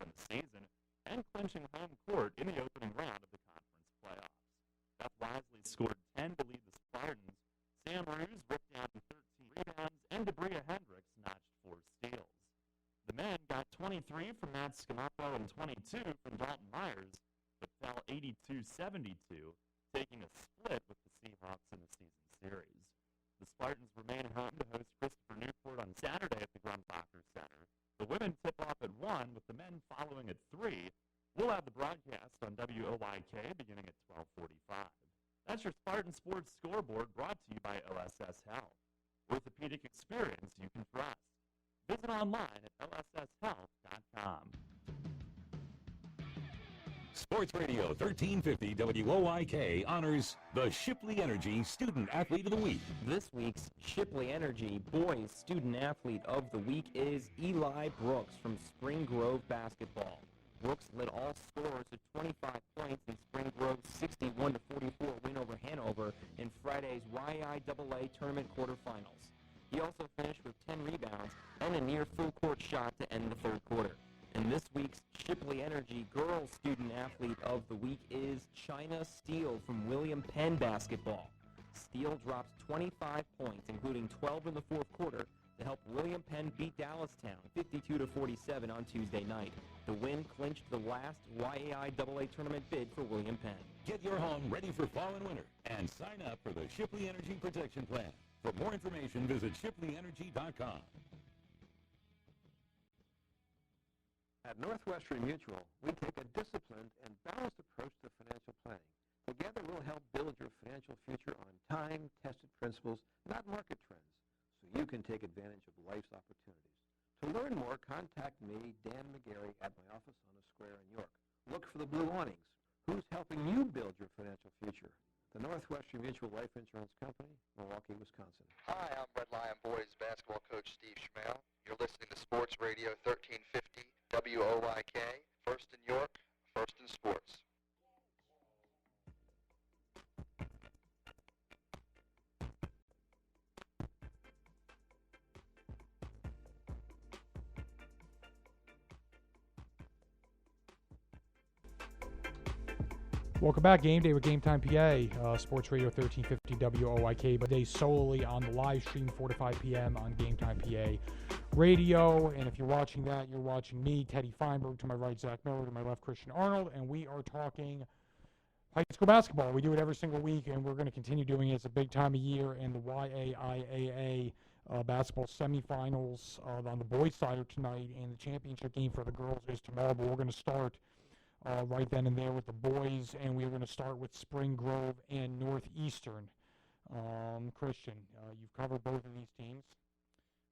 in the season, and clinching home court in the opening round of the conference playoffs. Beth Wisely scored 10 to lead the Spartans. Sam Ruse ripped down 13 rebounds, and Debria Hendricks notched 4 steals. The men got 23 from Matt Scamacco and 22 from Dalton Myers, but fell 82-72, taking a split with the Seahawks in the season series. The Spartans remain home to host Christopher Newport on Saturday at the Grumbacher Center. The women tip off at 1, with the men following at 3. We'll have the broadcast on WOYK beginning at 12:45. That's your Spartan Sports Scoreboard, brought to you by OSS Health. Orthopedic experience you can trust. Visit online at osshealth.com. Sports Radio 1350 WOYK honors the Shipley Energy Student Athlete of the Week. This week's Shipley Energy Boys Student Athlete of the Week is Eli Brooks from Spring Grove Basketball. Brooks led all scorers at 25 points in Spring Grove's 61-44 win over Hanover in Friday's YIAA tournament quarterfinals. He also finished with 10 rebounds and a near full-court shot to end the third quarter. And this week's Shipley Energy Girls Student Athlete of the Week is China Steele from William Penn Basketball. Steele dropped 25 points, including 12 in the fourth quarter, to help William Penn beat Dallastown 52-47 on Tuesday night. The win clinched the last YAIAA tournament bid for William Penn. Get your home ready for fall and winter and sign up for the Shipley Energy Protection Plan. For more information, visit ShipleyEnergy.com. At Northwestern Mutual, we take a disciplined and balanced approach to financial planning. Together, we'll help build your financial future on time-tested principles, not market trends, so you can take advantage of life's opportunities. To learn more, contact me, Dan McGarry, at my office on the square in York. Look for the blue awnings. Who's helping you build your financial future? The Northwestern Mutual Life Insurance Company, Milwaukee, Wisconsin. Hi, I'm Red Lion Boys basketball coach Steve Schmale. You're listening to Sports Radio 1350 WOYK, first in York, first in sports. Welcome back. Game Day with GameTime PA, Sports Radio 1350 WOYK, but they solely on the live stream 4 to 5 p.m. on GameTime PA Radio. And if you're watching that, you're watching me, Teddy Feinberg, to my right, Zach Miller, to my left, Christian Arnold, and we are talking high school basketball. We do it every single week, and we're going to continue doing it. It's a big time of year, and the YAIAA basketball semifinals on the boys' side are tonight, and the championship game for the girls is tomorrow, but we're going to start right then and there with the boys, and we're going to start with Spring Grove and Northeastern. Christian, you've covered both of these teams.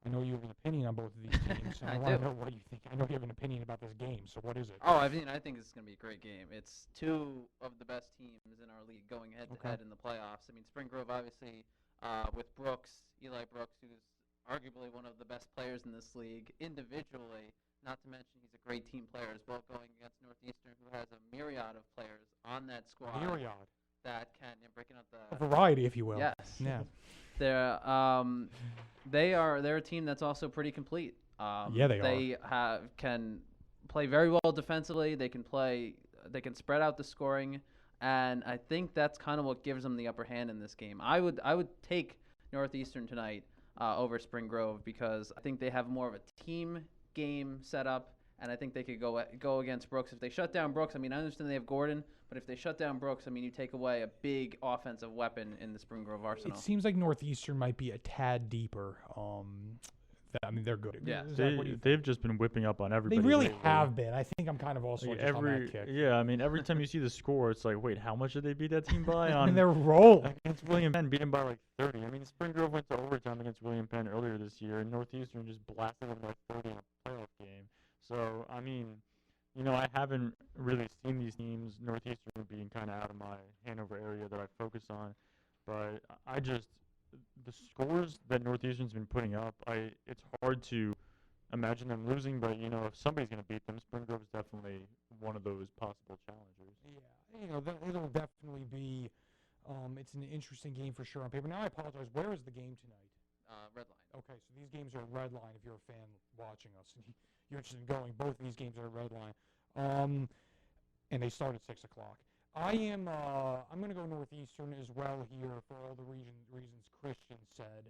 I know you have an opinion on both of these teams. I want to know what you think. I know you have an opinion about this game, so what is it? Oh, I mean, I think it's going to be a great game. It's two of the best teams in our league going head-to-head in the playoffs. I mean, Spring Grove, obviously, with Brooks, Eli Brooks, who's arguably one of the best players in this league individually, Not to mention he's a great team player as well, going against Northeastern, who has a myriad of players on that squad. That can breaking up the A variety, if you will. Yes. Yeah. They're a team that's also pretty complete. Yeah, they They can play very well defensively. They can spread out the scoring, and I think that's kind of what gives them the upper hand in this game. I would take Northeastern tonight over Spring Grove because I think they have more of a team game set up, and I think they could go against Brooks. If they shut down Brooks, I mean, I understand they have Gordon, but if they shut down Brooks, I mean, you take away a big offensive weapon in the Spring Grove arsenal. It seems like Northeastern might be a tad deeper. I mean, they're good. Yeah, they've just been whipping up on everybody. They really lately. have been. I think I'm kind of also just on that kick. Yeah, I mean, every time you see the score, it's like, wait, how much did they beat that team by? I mean, they're rolling. Against William Penn, beat them by like 30. I mean, Spring Grove went to overtime against William Penn earlier this year, and Northeastern just blasted them by 30 in a playoff game. So, I mean, you know, I haven't really seen these teams, Northeastern being kind of out of my Hanover area that I focus on, but the scores that Northeastern's been putting up, it's hard to imagine them losing, but, you know, if somebody's going to beat them, Spring Grove's definitely one of those possible challengers. Yeah, you know, it'll definitely be, it's an interesting game for sure on paper. Now, I apologize. Where is the game tonight? Red Line. Okay, so these games are Red Line if you're a fan watching us. You're interested in going. Both of these games are at Red Line. And they start at 6 o'clock. I'm going to go Northeastern as well here for all the reasons Christian said,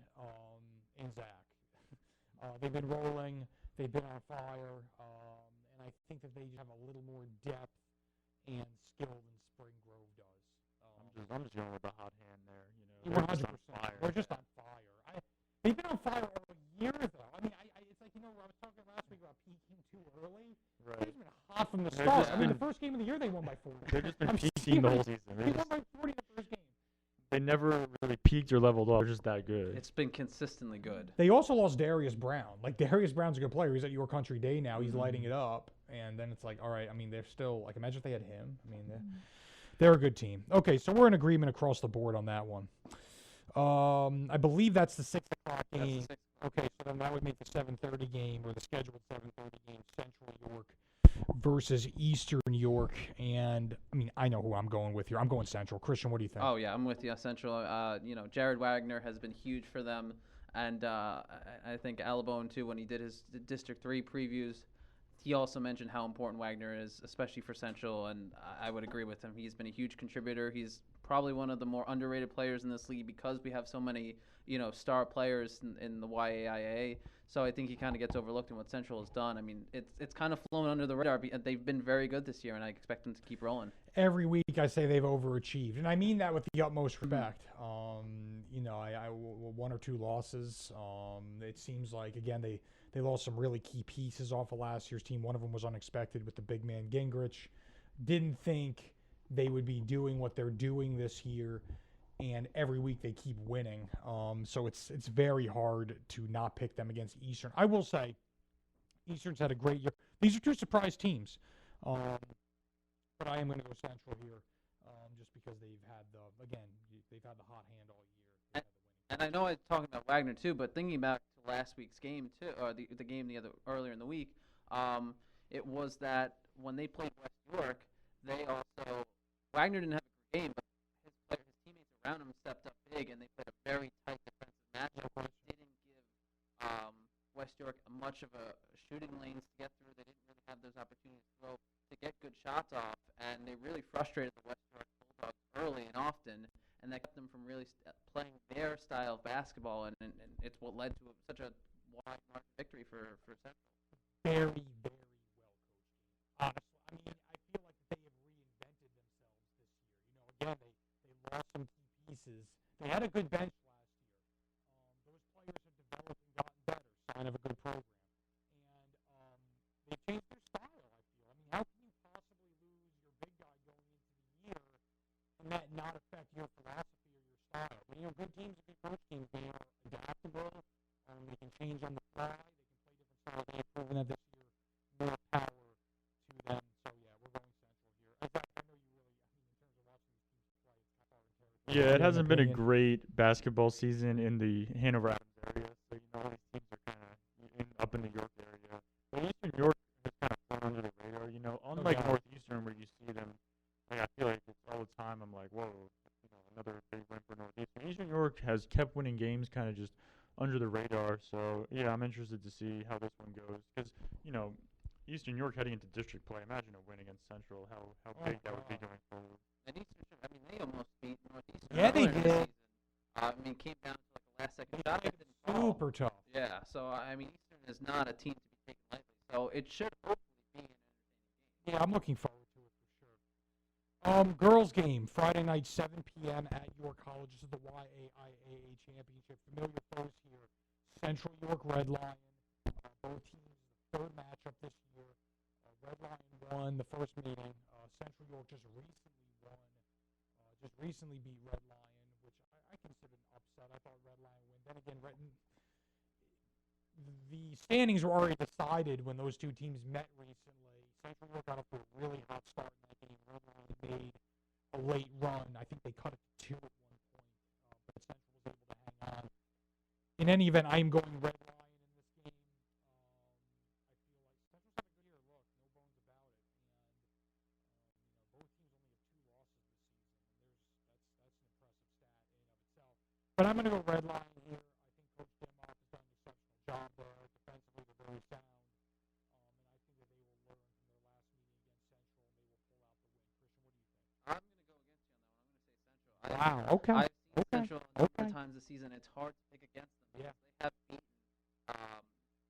and Zach. They've been rolling. They've been on fire. And I think that they have a little more depth and skill than Spring Grove does. I'm just going with the hot hand there. You know, they're 100%. just on fire. They're just on fire. They've been on fire all year, though. I mean, it's like, you know, I was talking last week about peaking too early. Right. They've been hot from the start. I mean, the first game of the year they won by 40. They've just been peaking the whole season. They won by 40 the first game. They never really peaked or leveled off. They're just that good. It's been consistently good. They also lost Darius Brown. Like, Darius Brown's a good player. He's at Your Country Day now. He's lighting it up. And then it's like, all right, I mean, they're still, like, imagine if they had him. I mean, they're a good team. Okay, so we're in agreement across the board on that one. I believe that's the 6 o'clock game. Okay, so then that would make the 7:30 game, or the scheduled 7:30 game, Central York versus Eastern York. And, I mean, I know who I'm going with here. I'm going Central. Christian, what do you think? Oh, yeah, I'm with you. Central, you know, Jared Wagner has been huge for them. And I think Alabone, too, when he did his District 3 previews, he also mentioned how important Wagner is, especially for Central, and I would agree with him. He's been a huge contributor. He's probably one of the more underrated players in this league because we have so many, you know, star players in the YAIA. So I think he kind of gets overlooked in what Central has done. I mean, it's kind of flown under the radar. They've been very good this year, and I expect them to keep rolling. Every week I say they've overachieved, and I mean that with the utmost respect. You know, I one or two losses. It seems like, again, they lost some really key pieces off of last year's team. One of them was unexpected with the big man Gingrich. Didn't think they would be doing what they're doing this year, and every week they keep winning. So it's very hard to not pick them against Eastern. I will say, Eastern's had a great year. These are two surprise teams, but I am going to go Central here, just because they've had the hot hand all year. And I know I was talking about Wagner too, but thinking back to last week's game too, or the game earlier in the week, it was that when they played West York, Wagner didn't have a great game, but his teammates around him stepped up big, and they played a very tight defensive matchup. They didn't give West York much of a shooting lanes to get through. They didn't really have those opportunities to get good shots off, and they really frustrated the West York Bulldogs early and often, and that kept them from really playing their style of basketball, and it's what led to such a wide margin victory for Central. Very, very well coached. Honestly, I mean, I feel like they have reinvented themselves this year. You know, again, they lost some key pieces. They had a good bench last year. Those players have developed and gotten better. Sign of a good program. And they changed their style, I feel. I mean, how can you possibly lose your big guy going into the year and that not affect your philosophy or your style? When you know, good teams and good coach teams, they are adaptable. They can change on the fly. They can play different styles. They've proven that this year. More power to them. So, yeah, we're going Central here. In fact, I know you really, I mean, in terms of watching these teams play, it's kind of hard to tell. Yeah, it hasn't been a great basketball season in the Hanover Adams area. So, you know, all these teams are kind of up in the York area. But Eastern York like, whoa, another big win for Northeastern. Eastern York has kept winning games kind of just under the radar. So, yeah, I'm interested to see how this one goes. Because, Eastern York heading into district play, imagine a win against Central, how big that would be going forward. And Eastern, they almost beat Northeastern. Yeah, they earlier in the did. season. Came down to like a last-second shot. That didn't fall. Super tough. Yeah, so, Eastern is not a team to be taken lightly. So it should hopefully be an entertaining game. Yeah, I'm looking forward to it for sure. Girls game, Friday night, 7 p.m. at York College. This is the YAIAA Championship. Familiar foes here. Central York Red Lion. Both teams, third matchup this year. Red Lion won the first meeting. Central York just recently beat Red Lion, which I consider an upset. I thought Red Lion would win. Then again, the standings were already decided when those two teams met recently. Central York got off to a really hot start in that game. Red Lion made a late run. I think they cut it to 2 at one point, but Central was able to hang on. In any event, I am going Red Lion in this game. I feel like Central's had a good year. Look, no bones about it. And both teams only have 2 losses this season. That's an impressive stat in and of itself. But I'm going to go Red Lion here. I think Coach Demoff has done an exceptional job there. Defensively, they're very sound. And I think that they will learn from their last meeting against Central, and they will pull out the win. Christian, what do you think? I'm going to go against you on that one. I'm going to say Central. Wow, okay. I've seen Central a number of times this season. It's hard to pick against them. Yeah. They have beaten some of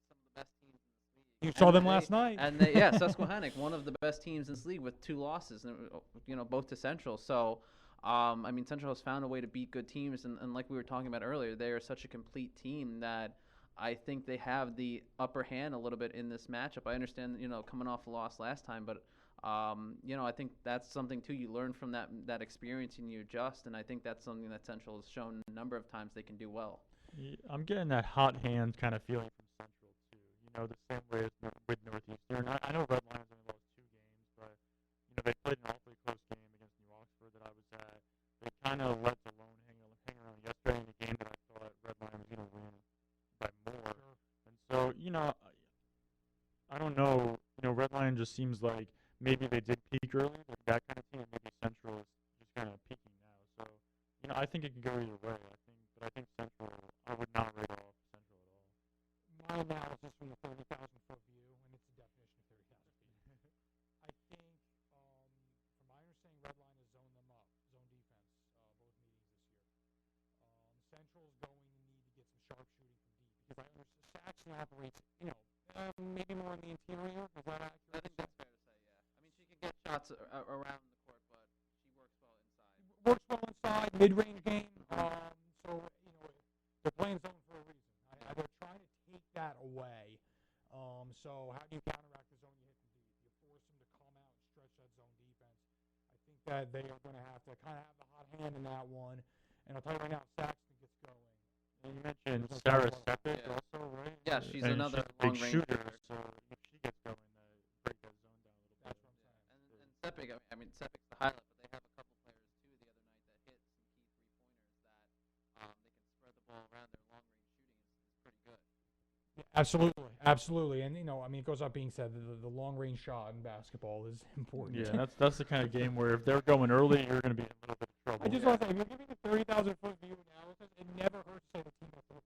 the best teams in this league. You saw them last night. And Susquehannock, one of the best teams in this league with 2 losses, both to Central. So, Central has found a way to beat good teams, and like we were talking about earlier, they are such a complete team that I think they have the upper hand a little bit in this matchup. I understand, coming off a loss last time, but I think that's something too. You learn from that experience and you adjust, and I think that's something that Central has shown a number of times they can do well. Yeah, I'm getting that hot hand kind of feeling from Central too. The same way as with Northeastern. I know Red Lions only lost 2 games, but they played an awfully close game against New Oxford that I was at. They kind of let the lone hang around yesterday in a game that I thought Red Lion was going to win by more. And so, I don't know. Red Lion just seems like maybe they did peak early, like that kind of team, and maybe Central is just kind of peaking now. So, I think it could go either way. But I think Central, I would not rate off Central at all. My analysis from the 30,000-foot view, and it's the definition of 30,000 feet. I think, from my understanding, Red Lion has zoned them up, zone defense, both meetings this year. Central is going to need to get some sharpshooting from deep because I understand Saxon operates, maybe more in the interior. Is that accurate? I think that's fair to say, yeah. She can get shots around the court, but she works well inside. Works well inside, mid-range game. They're playing zone for a reason. They're trying to take that away. So how do you counteract the zone you hit from deep? You force them to come out and stretch that zone defense. I think that they are going to have to kind of have the hot hand in that one. And I'll tell you right now, Saxton gets going. And you mentioned Sarah Sepik also, right? Yeah, she's and another she's a big long-range shooter, shooter. so if she gets going, break that zone down a little bit. That's what I'm saying. And Sepik, Sepik's the highlight, but they have a couple players too the other night that hit some key 3-pointers that they can spread the ball around. Their long-range shooting is pretty good. Yeah, absolutely. And, it goes up being said, the long-range shot in basketball is important. Yeah, that's the kind of game where if they're going early, you're going to be in a little bit of trouble. I just want to say, if you're giving the 30,000-foot view analysis, it never hurts to say the team will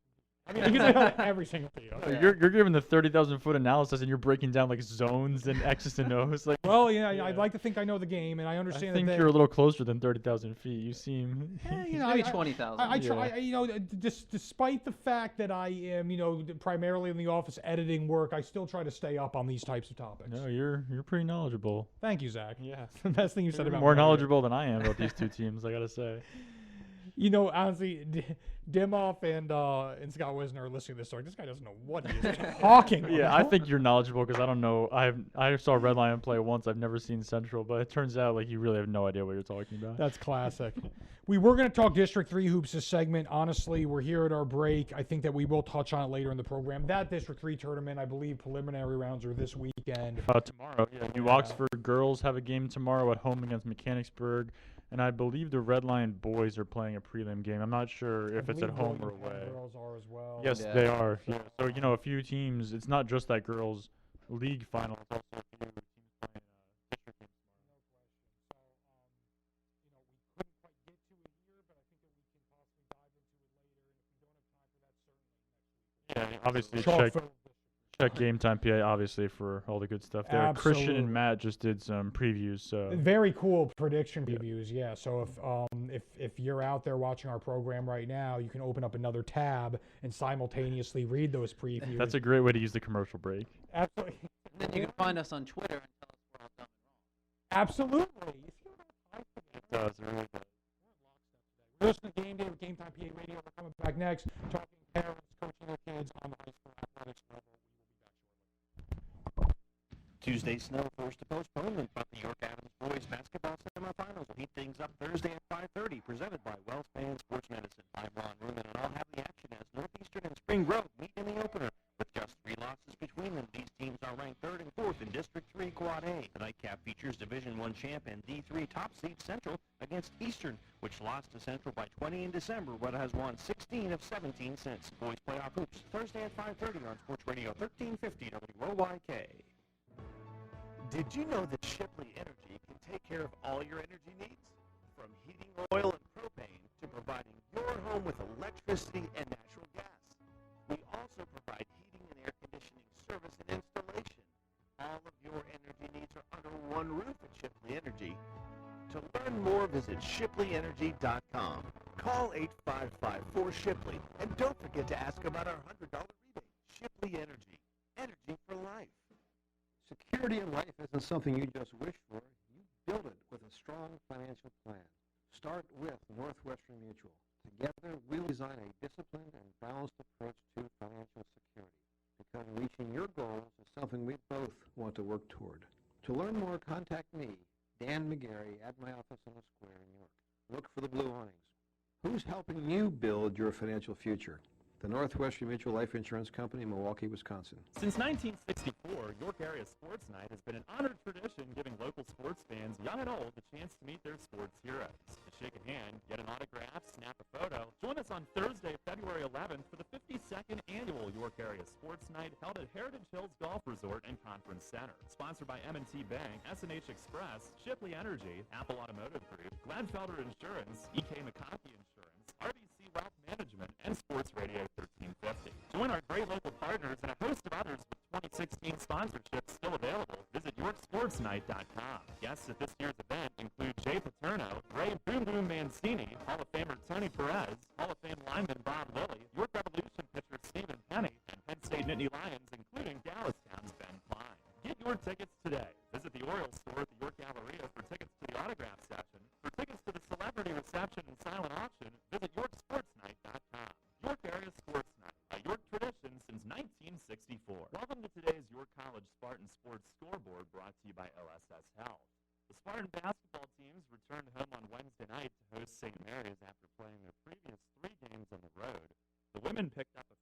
you can say that every single field. No, you're giving the 30,000-foot analysis, and you're breaking down like zones and X's and O's. Like, well, I'd like to think I know the game, and I understand. I think you're a little closer than 30,000 feet. You seem maybe 20,000. I try. Despite the fact that I am, primarily in the office editing work, I still try to stay up on these types of topics. No, you're pretty knowledgeable. Thank you, Zach. Yeah, the best thing you said about more knowledgeable than I am about these 2 teams. I gotta say. Honestly, Dimoff and Scott Wisner are listening to this story. This guy doesn't know what he is talking about. Yeah, I think you're knowledgeable because I don't know. I saw Red Lion play once. I've never seen Central, but it turns out like you really have no idea what you're talking about. That's classic. We were going to talk District 3 hoops this segment. Honestly, we're here at our break. I think that we will touch on it later in the program. That District 3 tournament, I believe preliminary rounds are this weekend. Tomorrow, yeah. New Oxford girls have a game tomorrow at home against Mechanicsburg. And I believe the Red Lion boys are playing a prelim game. I'm not sure if it's at home or away. Girls are as well. Yes, they are. Yeah. So, a few teams, it's not just that girls' league final. It's also a few teams playing district games tomorrow. No question. So, we couldn't quite obviously Chock check GameTime PA obviously for all the good stuff there. Christian Absolutely. and Matt just did some previews, so Very cool prediction previews, yeah. So if you're out there watching our program right now, you can open up another tab and simultaneously read those previews. that's a great way to use the commercial break. Absolutely. Then you can find us on Twitter and tell us we're all dumb Absolutely. It does, it really does. We're listening to Game Day with GameTime PA Radio. We're coming back next, talking parents, coaching their kids on the high school athletics level. Tuesday snow forced a postponement, but the York Adams boys basketball semifinals will heat things up Thursday at 5:30, presented by WellSpan Sports Medicine. I'm Ron Ruman, and I'll have the action as Northeastern and Spring Grove meet in the opener. With just 3 losses between them, these teams are ranked 3rd and 4th in District 3 Quad A. The nightcap features Division I champ and D3 top seed Central against Eastern, which lost to Central by 20 in December, but has won 16 of 17 since. Boys playoff hoops Thursday at 5:30 on Sports Radio 1350 WOYK. Did you know that Shipley Energy can take care of all your energy needs? From heating oil and propane to providing your home with electricity and natural gas. We also provide heating and air conditioning service and installation. All of your energy needs are under one roof at Shipley Energy. To learn more, visit ShipleyEnergy.com. Call 8554-SHIPLEY and don't forget to ask about our $100 rebate. Shipley Energy. Energy for life. Security in life isn't something you just wish for. You build it with a strong financial plan. Start with Northwestern Mutual. Together, we'll design a disciplined and balanced approach to financial security, because reaching your goals is something we both want to work toward. To learn more, contact me, Dan McGarry, at my office on the Square in York. Look for the blue awnings. Who's helping you build your financial future? The Northwestern Mutual Life Insurance Company, Milwaukee, Wisconsin. Since 1964, York Area Sports Night has been an honored tradition, giving local sports fans, young and old, the chance to meet their sports heroes. To shake a hand, get an autograph, snap a photo. Join us on Thursday, February 11th for the 52nd annual York Area Sports Night held at Heritage Hills Golf Resort and Conference Center. Sponsored by M&T Bank, S&H Express, Shipley Energy, Apple Automotive Group, Gladfelder Insurance, EK McConkey Insurance, RBC Wealth Management, and Sports Radio 1350. Join our great local partners and a host of others with 2016 sponsorships still available. Visit YorkSportsNight.com. Guests at this year's event include Jay Paterno, Ray Boom Boom Mancini, Hall of Famer Tony Perez, Hall of Fame lineman Bob Lilly, York Revolution pitcher Stephen Penny, and Penn State Nittany Lions, including Dallas Town's Ben Klein. Get your tickets today. Visit the Orioles store at the York Galleria for tickets to the autograph session. For tickets to the celebrity reception and silent auction, visit YorkSportsNight.com. York Area Sports Night, a York tradition since 1964. Welcome to today's York College Spartan Sports Scoreboard, brought to you by OSS Health. The Spartan basketball teams returned home on Wednesday night to host St. Mary's after playing their previous 3 games on the road. The women picked up a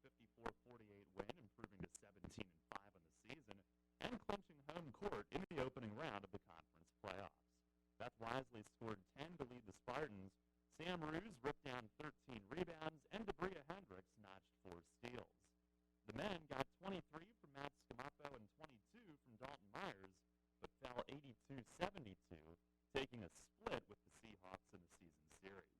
54-48 win, improving to 17-5 on the season, and clinching home court in the opening round of the conference playoffs. Beth Wisely scored 10 to lead the Spartans. Sam Ruse ripped down 13 rebounds, and Debria Hendricks notched 4 steals. The men got 23 from Matt Scamafo and 22 from Dalton Myers, but fell 82-72, taking a split with the Seahawks in the season series.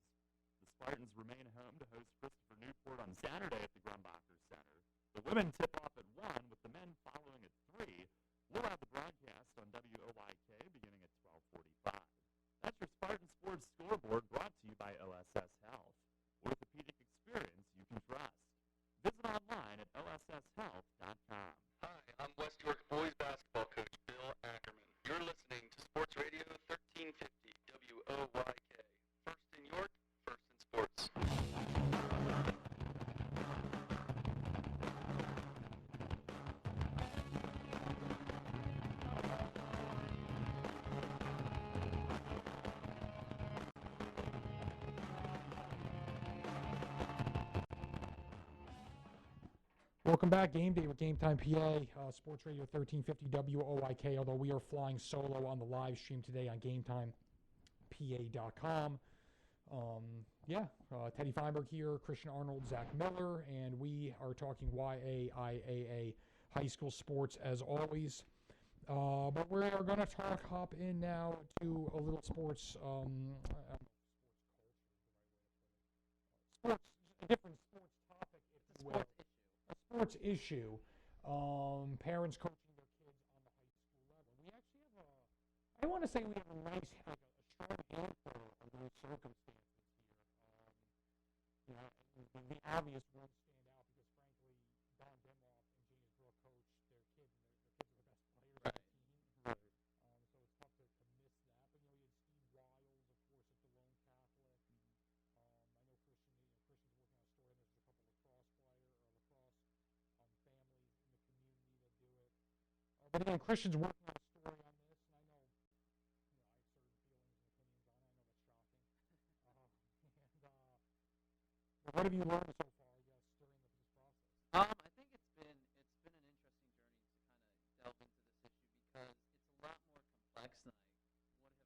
The Spartans remain home to host Christopher Newport on Saturday at the Grumbacher Center. The women tip off at 1, with the men following at 3. We'll have the broadcast on WOYK beginning at 12:45. That's your Spartan Sports Scoreboard, brought to you by OSS Health. Orthopedic experience you can trust. Visit online at OSSHealth.com. Hi, I'm West York boys basketball coach Bill Ackerman. You're listening to Sports Radio 1350 WOYK. First in York, first in sports. Welcome back, Game Day with GameTime PA, Sports Radio 1350 WOYK, although we are flying solo on the live stream today on GameTimePA.com. Teddy Feinberg here, Christian Arnold, Zach Miller, and we are talking YAIAA high school sports as always. But we are going to hop in now to a little sports, a different sports topic, if you will. A sports sports issue, parents coaching their kids on the high school level. We actually have I want to say we have a nice, like a strong handful of those circumstances here. The obvious ones stand out because, frankly, Don Demoff and James Brooke coach their kids, and their kids are the best players on the team. So it's tough to miss that. But, you had Steve Wiles, of course, at the Lone Catholic. I know Christian's working on a story, and there's a couple lacrosse families in the community that do it. But again, Christian's working on a story on this, and I know, I have certain feelings and opinions on it. I know that's shocking. But what have you learned so far, I guess, during this process? I think it's been an interesting journey to kind of delve into this issue because it's a lot more complex than I would have imagined.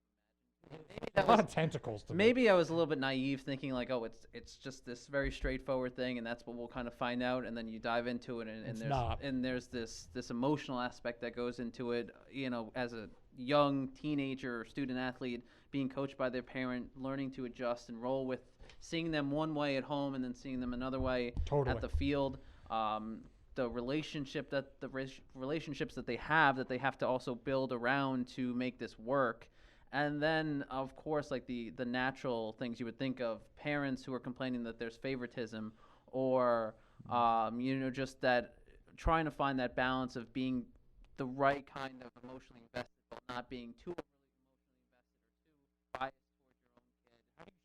Maybe a lot of tentacles to maybe I was a little bit naive, thinking like, oh, it's just this very straightforward thing, and that's what we'll kind of find out. And then you dive into it, and there's this emotional aspect that goes into it. As a young teenager or student athlete, being coached by their parent, learning to adjust and roll with seeing them one way at home and then seeing them another way at the field. The relationships that they have to also build around to make this work. And then, of course, like the natural things you would think of, parents who are complaining that there's favoritism, or just that trying to find that balance of being the right kind of emotionally invested, but not being too overly emotionally invested or too biased towards your own kid.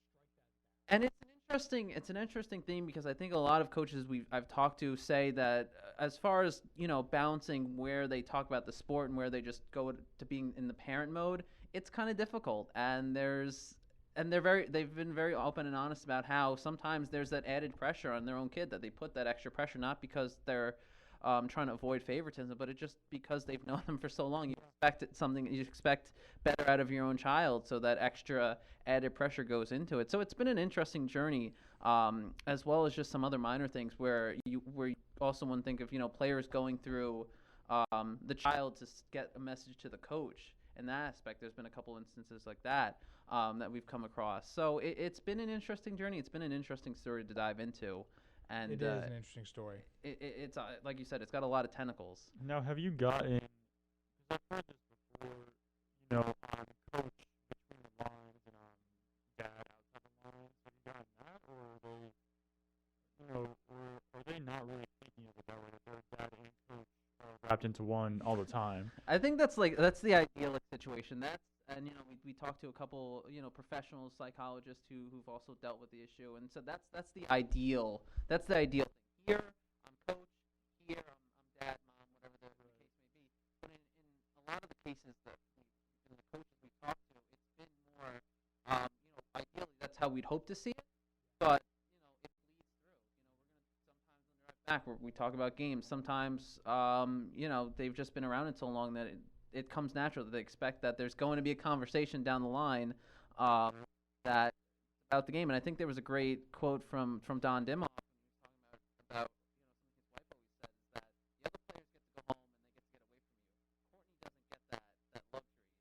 How do you strike that balance? And it's an interesting thing because I think a lot of coaches I've talked to say that as far as balancing where they talk about the sport and where they just go to being in the parent mode, it's kind of difficult. And they've been very open and honest about how sometimes there's that added pressure on their own kid, that they put that extra pressure not because they're trying to avoid favoritism, but it's just because they've known them for so long. You expect better out of your own child, so that extra added pressure goes into it. So it's been an interesting journey, as well as just some other minor things where you also want to think of players going through the child to get a message to the coach. In that aspect, there's been a couple instances like that that we've come across. So it's been an interesting journey. It's been an interesting story to dive into. And it is an interesting story. It's like you said, it's got a lot of tentacles. Now, have you gotten? Because I've heard this before. On coach between the lines and on dad outside the lines. Have you gotten that, or are they not really thinking of it that way? That their dad and coach are wrapped into one all the time. I think that's the idyllic situation. And we talked to a couple professional psychologists who've also dealt with the issue, and so that's the ideal. That's the ideal thing. Here I'm coach, here I'm dad, mom, whatever the case may be. But in a lot of the cases the coaches we talked to, it's been more ideally that's how we'd hope to see it, but it bleeds through. We're gonna sometimes on the right back where we talk about games. Sometimes they've just been around it so long that it comes natural that they expect that there's going to be a conversation down the line that about the game. And I think there was a great quote from Don Demoff when he was talking about something his wife always said, is that the other players get to go home and they get to get away from you. Courtney doesn't get that luxury.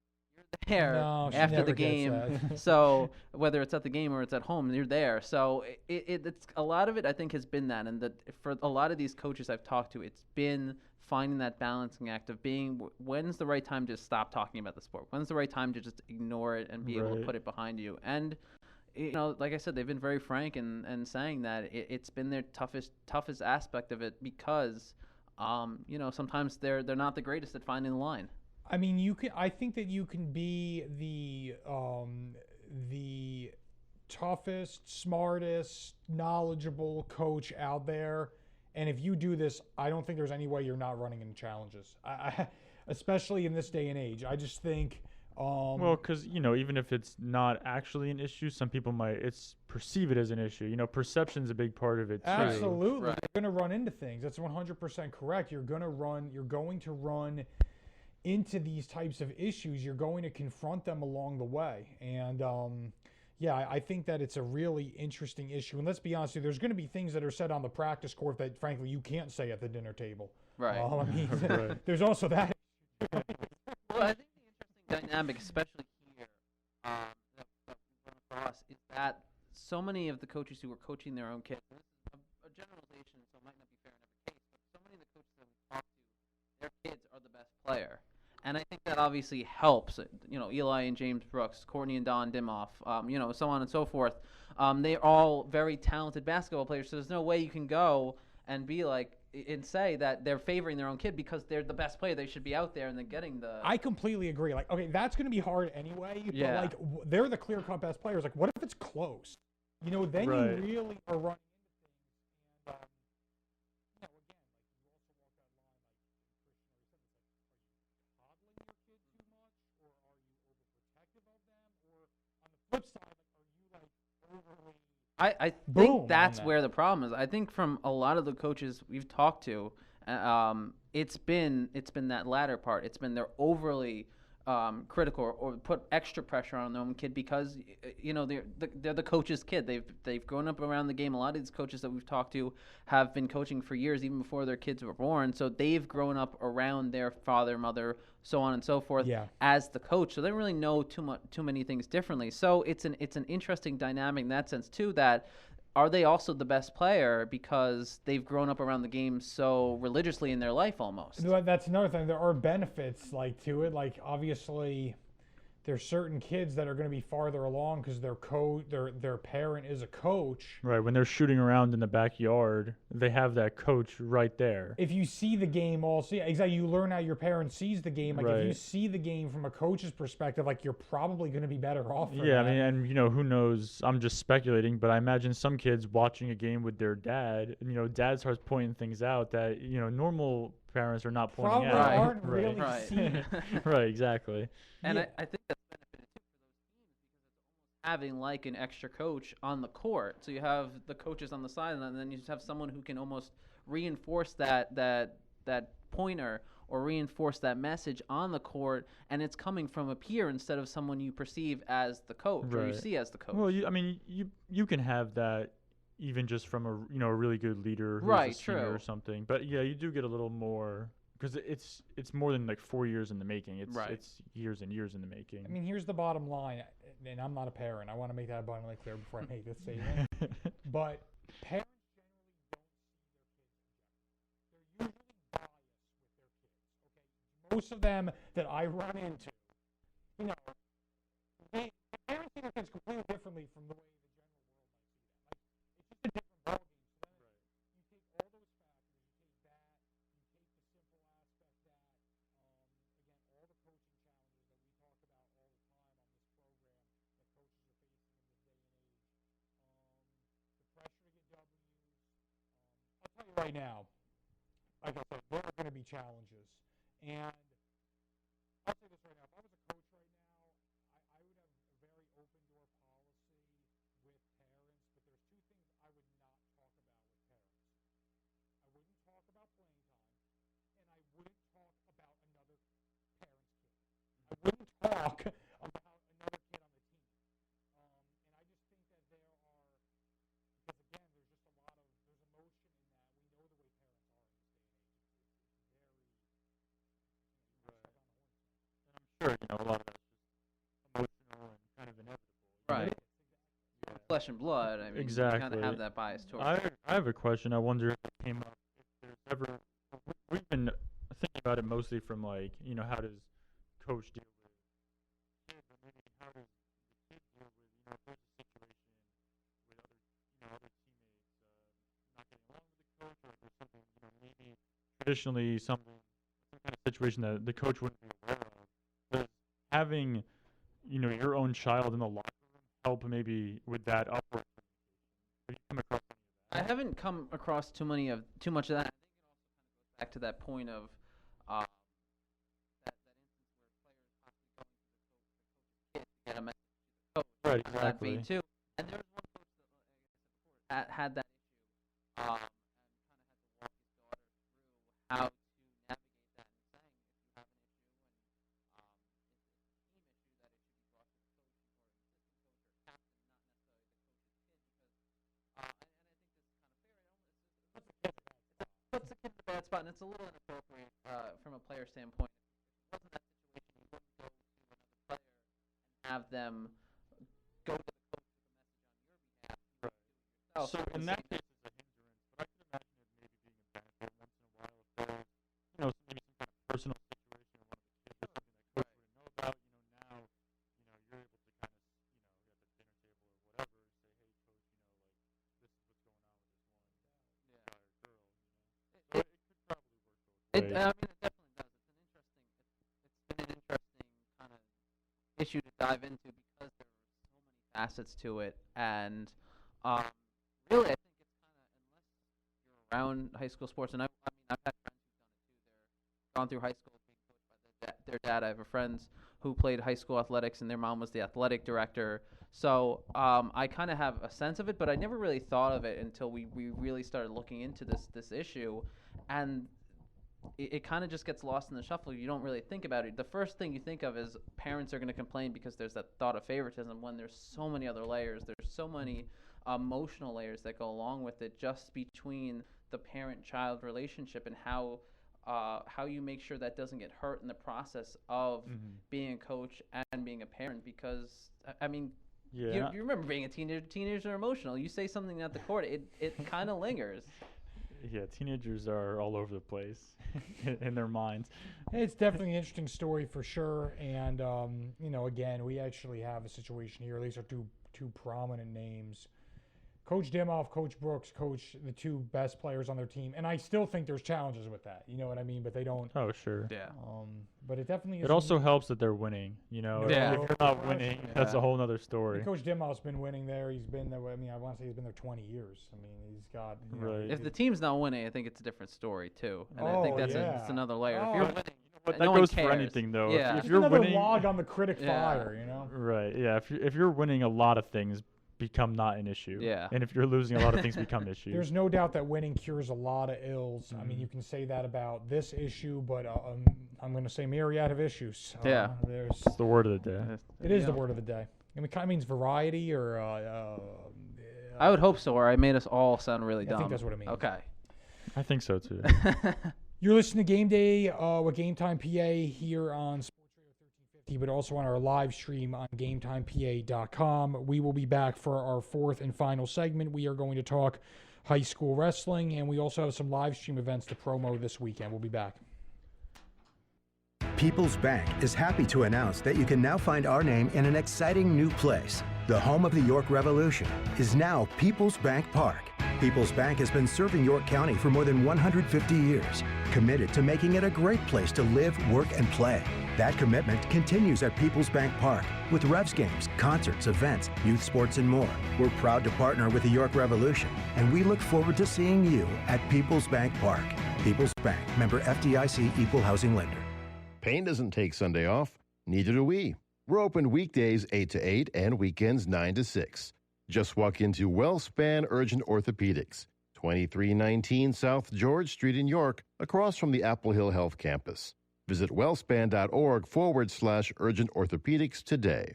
You're there after the game. So whether it's at the game or it's at home, you're there. So it's a lot of it, I think, has been that. And for a lot of these coaches I've talked to, it's been finding that balancing act of being, when's the right time to stop talking about the sport? When's the right time to just ignore it and be able to put it behind you? And, like I said, they've been very frank and saying that it's been their toughest aspect of it because, sometimes they're not the greatest at finding the line. I mean, I think that you can be the toughest, smartest, knowledgeable coach out there. And if you do this, I don't think there's any way you're not running into challenges, especially in this day and age. I just think... well, because, even if it's not actually an issue, some people might perceive it as an issue. Perception's a big part of it, too. Absolutely. Right. You're going to run into things. That's 100% correct. You're going to run into these types of issues. You're going to confront them along the way. And... I think that it's a really interesting issue. And let's be honest, there's going to be things that are said on the practice court that, frankly, you can't say at the dinner table. Right. There's also that. Well, I think the interesting dynamic, especially here, that we run across, is that so many of the coaches who are coaching their own kids, this is a generalization, so it might not be fair in every case, but so many player. And I think that obviously helps. Eli and James Brooks, Courtney and Don Dimoff, so on and so forth. They're all very talented basketball players. So there's no way you can go and be like and say that they're favoring their own kid because they're the best player. They should be out there and they're getting the. I completely agree. Like, okay, that's going to be hard anyway. Yeah. But like, they're the clear-cut best players. Like, what if it's close? Then Right. you really are running into things. And flip side, are you overly? I think that's where the problem is. I think from a lot of the coaches we've talked to, it's been that latter part. It's been they're overly critical or put extra pressure on their own kid because they're the coach's kid. They've grown up around the game. A lot of these coaches that we've talked to have been coaching for years, even before their kids were born. So they've grown up around their father, mother, so on and so forth as the coach. So they don't really know too many things differently. So it's an interesting dynamic in that sense too. That are they also the best player because they've grown up around the game so religiously in their life almost? That's another thing. There are benefits to it. Like obviously, there's certain kids that are going to be farther along because their parent is a coach. Right. When they're shooting around in the backyard, they have that coach right there. If you see the game exactly, you learn how your parent sees the game. Like Right. if you see the game from a coach's perspective, like you're probably going to be better off. For Yeah, that. I mean, and who knows? I'm just speculating, but I imagine some kids watching a game with their dad, dad starts pointing things out that normal parents are not pointing probably out. aren't really seeing. Right, exactly. And I think that's benefited too for those teams because it's almost having like an extra coach on the court. So you have the coaches on the side, and then you just have someone who can almost reinforce that pointer or reinforce that message on the court, and it's coming from a peer instead of someone you perceive as the coach or you see as the coach. Well, you can have that even just from a really good leader who's Right, a senior true. or something. But yeah, you do get a little more because it's more than like 4 years in the making. It's years and years in the making. I mean, here's the bottom line, and I'm not a parent. I want to make that abundantly clear before I make this statement. But parents generally don't see their kids' objectives. They're usually biased with their kids. Okay, most of them that I run into, parents see their kids completely differently from the way the general world might see them. Like it's just a different ballgame. So then you take all those factors, you take that, you take the simple aspect that, again, all the coaching challenges that we talk about all the time on this program that coaches are facing in this day and age, the pressure to get W's. I'll tell you right now, like I said, there are going to be challenges, and I'll say this right now. If I was a coach right now, I would have a very open door policy with parents, but there's two things I would not talk about with parents. I wouldn't talk about playing time, and I wouldn't talk about another parent's kid. I wouldn't talk about another kid on the team. And I just think that there are, because again, there's just there's emotion in that. We know the way parents are in this day and age. It's very, Sure, a lot of that's just emotional and kind of inevitable. Right. Flesh and blood. I mean, Exactly. you kind of have that bias towards it. I have a question. I wonder if it came up. If there's ever, we've been thinking about it mostly from like, how does coach deal with kids, or maybe how does the kid deal with, if there's a situation with other teammates not getting along with the coach, or if there's something, maybe traditionally some kind of situation that the coach wouldn't be aware of. Does having, your own child in the locker room help maybe with that upward? Have you come across any of that? I haven't come across too much of that. I think it also kind of goes back to that point of that instance where players possibly going to the coach's kid to get a message to the coach. Right, That exactly. be too. And there was one coach that, like I said before, had that issue and kind of had to walk his daughter through how to navigate that and saying if you have an issue and it's a team issue that it should be brought to the coach or assistant coach or captain, not necessarily the coach's kid, because and I think this is kind of fair. It puts the kid in a bad spot, and it's a little inappropriate from a player standpoint. If it wasn't that situation, you wouldn't go to another player and have them go to the coach with a message on your behalf. You would do it yourself. So in that case, it's a hindrance, but I can imagine it maybe being a benefit once in a while if there's, maybe some kind of personal situation It definitely does. It's been an interesting kind of issue to dive into because there are so many facets to it, and really, I think it's kind of, unless you're around high school sports, and I've had friends who've done it too. They're gone through high school being coached by their dad. I have friends who played high school athletics, and their mom was the athletic director. So I kind of have a sense of it, but I never really thought of it until we really started looking into this issue, and it kind of just gets lost in the shuffle. You don't really think about it. The first thing you think of is parents are going to complain because there's that thought of favoritism, when there's so many other layers. There's so many emotional layers that go along with it, just between the parent-child relationship and how you make sure that doesn't get hurt in the process of being a coach and being a parent. Because, I mean, you remember being a teenager. Teenagers are emotional. You say something at the court, it kind of lingers. Yeah, teenagers are all over the place in their minds. It's definitely an interesting story for sure. And, again, we actually have a situation here. These are two prominent names. Coach Dimoff, Coach Brooks, coach the two best players on their team. And I still think there's challenges with that. You know what I mean? But they don't. Oh, sure. Yeah. But it definitely is. It also helps that they're winning. If you're not winning, that's a whole other story. And Coach Dimoff's been winning there. He's been there. I mean, I want to say he's been there 20 years. I mean, he's got. Right. If the team's not winning, I think it's a different story too. And I think that's another layer. If you're winning, but no that goes one for cares. anything, though. Yeah. If you're another winning, log on the critic fire, Right. Yeah. If you're winning, a lot of things become not an issue. Yeah. And if you're losing, a lot of things become issues. There's no doubt that winning cures a lot of ills. I mean, you can say that about this issue, but I'm going to say myriad of issues. It's the word of the day. It is the word of the day. I mean, it kind of means variety, or I would hope so, or I made us all sound really dumb. I think that's what it means. Okay. I think so too. You're listening to Game Day with GameTime PA here on Sports Radio 1350, but also on our live stream on GameTimePA.com. We will be back for our fourth and final segment. We are going to talk high school wrestling, and we also have some live stream events to promo this weekend. We'll be back. People's Bank is happy to announce that you can now find our name in an exciting new place. The home of the York Revolution is now People's Bank Park. People's Bank has been serving York County for more than 150 years, committed to making it a great place to live, work, and play. That commitment continues at People's Bank Park with Revs games, concerts, events, youth sports, and more. We're proud to partner with the York Revolution, and we look forward to seeing you at People's Bank Park. People's Bank, member FDIC, equal housing lender. Payne doesn't take Sunday off. Neither do we. We're open weekdays 8 to 8 and weekends 9 to 6. Just walk into WellSpan Urgent Orthopedics, 2319 South George Street in York, across from the Apple Hill Health Campus. Visit wellspan.org/urgent orthopedics today.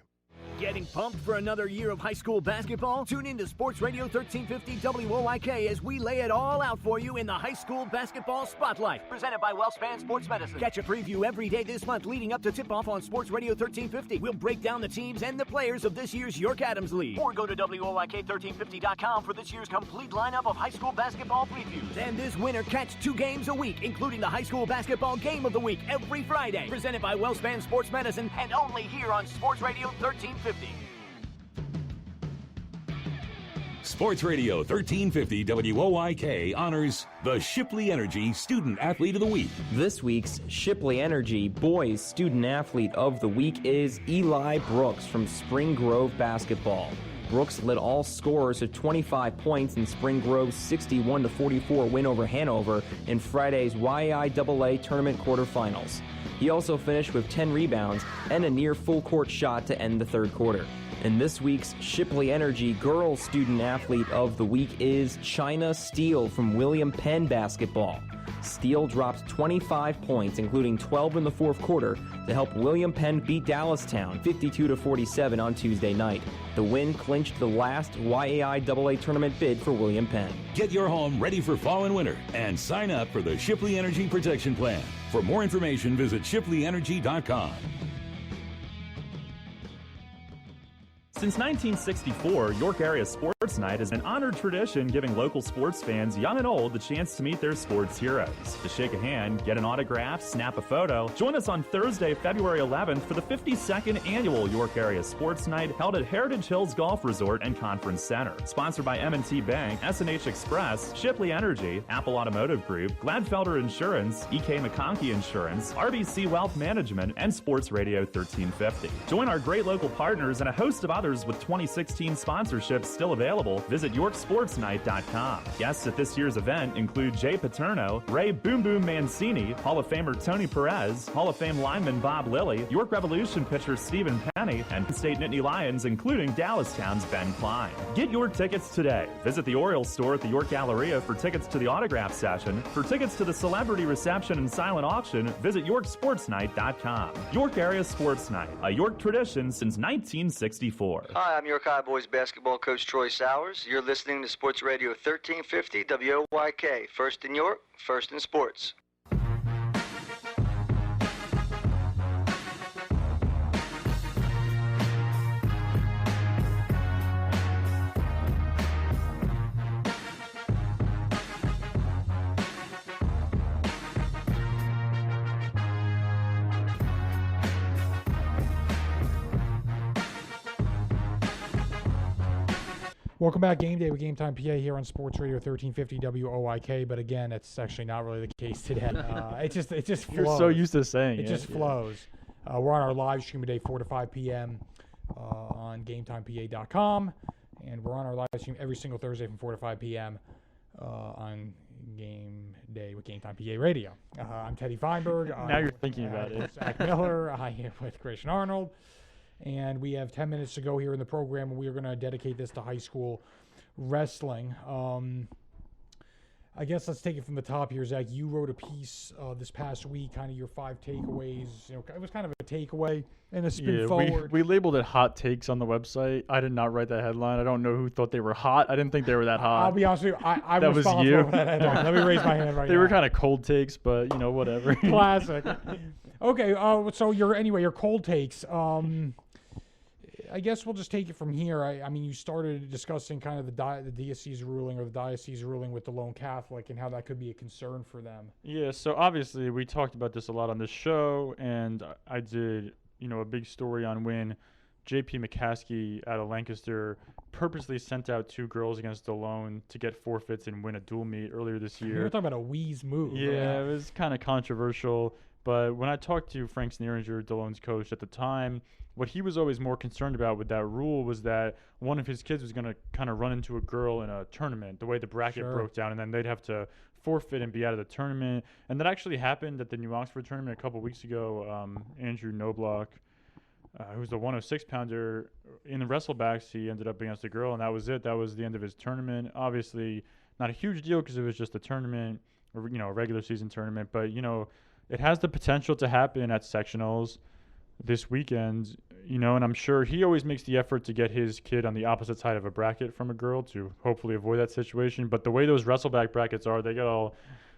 Getting pumped for another year of high school basketball? Tune in to Sports Radio 1350 WOYK as we lay it all out for you in the High School Basketball Spotlight. Presented by WellSpan Sports Medicine. Catch a preview every day this month leading up to tip-off on Sports Radio 1350. We'll break down the teams and the players of this year's York Adams League. Or go to WOYK1350.com for this year's complete lineup of high school basketball previews. And this winter, catch 2 games a week, including the High School Basketball Game of the Week every Friday. Presented by WellSpan Sports Medicine and only here on Sports Radio 1350. Sports Radio 1350 WOYK honors the Shipley Energy Student Athlete of the Week. This week's Shipley Energy Boys Student Athlete of the Week is Eli Brooks from Spring Grove Basketball. Brooks led all scorers with 25 points in Spring Grove's 61-44 win over Hanover in Friday's YAIAA tournament quarterfinals. He also finished with 10 rebounds and a near full-court shot to end the third quarter. And this week's Shipley Energy Girls Student Athlete of the Week is China Steele from William Penn Basketball. Steele dropped 25 points, including 12 in the fourth quarter, to help William Penn beat Dallastown 52-47 on Tuesday night. The win clinched the last YAIAA tournament bid for William Penn. Get your home ready for fall and winter and sign up for the Shipley Energy Protection Plan. For more information, visit shipleyenergy.com. Since 1964, York Area Sports Night has been an honored tradition giving local sports fans, young and old, the chance to meet their sports heroes. To shake a hand, get an autograph, snap a photo, join us on Thursday, February 11th for the 52nd Annual York Area Sports Night held at Heritage Hills Golf Resort and Conference Center. Sponsored by M&T Bank, S&H Express, Shipley Energy, Apple Automotive Group, Gladfelder Insurance, EK McConkey Insurance, RBC Wealth Management, and Sports Radio 1350. Join our great local partners and a host of others with 2016 sponsorships still available. Visit YorkSportsNight.com. Guests at this year's event include Jay Paterno, Ray Boom Boom Mancini, Hall of Famer Tony Perez, Hall of Fame lineman Bob Lilly, York Revolution pitcher Stephen Penny, and State Nittany Lions, including Dallastown's Ben Klein. Get your tickets today. Visit the Orioles store at the York Galleria for tickets to the autograph session. For tickets to the celebrity reception and silent auction, visit YorkSportsNight.com. York Area Sports Night, a York tradition since 1964. Hi, I'm York High Boys basketball coach Troy Sowers. You're listening to Sports Radio 1350 WOYK. First in York, first in sports. Welcome back, Game Day with GameTime PA here on Sports Radio 1350 WOYK. But again, it's actually not really the case today. It just flows. You're so used to saying it. It just flows. We're on our live stream today, 4 to 5 p.m. On GameTimePA.com, and we're on our live stream every single Thursday from 4 to 5 p.m. On Game Day with GameTime PA Radio. I'm Teddy Feinberg. Now you're thinking about it. Zach Miller. I am with Christian Arnold. And we have 10 minutes to go here in the program, and we are going to dedicate this to high school wrestling. I guess let's take it from the top here, Zach. You wrote a piece this past week, kind of your 5 takeaways. You know, it was kind of a takeaway and a spin forward. We labeled it hot takes on the website. I did not write that headline. I don't know who thought they were hot. I didn't think they were that hot. I'll be honest with you. I that was was you. for that headline. Let me raise my hand right now. They were kind of cold takes, but, you know, whatever. Classic. Okay, so your cold takes. I guess we'll just take it from here. I mean, you started discussing kind of the diocese ruling with the lone Catholic and how that could be a concern for them. Yeah, so obviously we talked about this a lot on this show, and I did, you know, a big story on when J.P. McCaskey out of Lancaster purposely sent out 2 girls against DeLone to get forfeits and win a dual meet earlier this year. You were talking about a wheeze move. Yeah, it was kind of controversial. But when I talked to Frank Sneeringer, DeLone's coach at the time, what he was always more concerned about with that rule was that one of his kids was going to kind of run into a girl in a tournament, the way the bracket broke down, and then they'd have to forfeit and be out of the tournament. And that actually happened at the New Oxford tournament a couple weeks ago. Andrew Knobloch, who's the 106-pounder, in the wrestlebacks, he ended up against a girl, and that was it. That was the end of his tournament. Obviously, not a huge deal because it was just a tournament, or, you know, a regular season tournament. But, you know, it has the potential to happen at sectionals this weekend, you know, and I'm sure he always makes the effort to get his kid on the opposite side of a bracket from a girl to hopefully avoid that situation. But the way those wrestleback brackets are, they get all,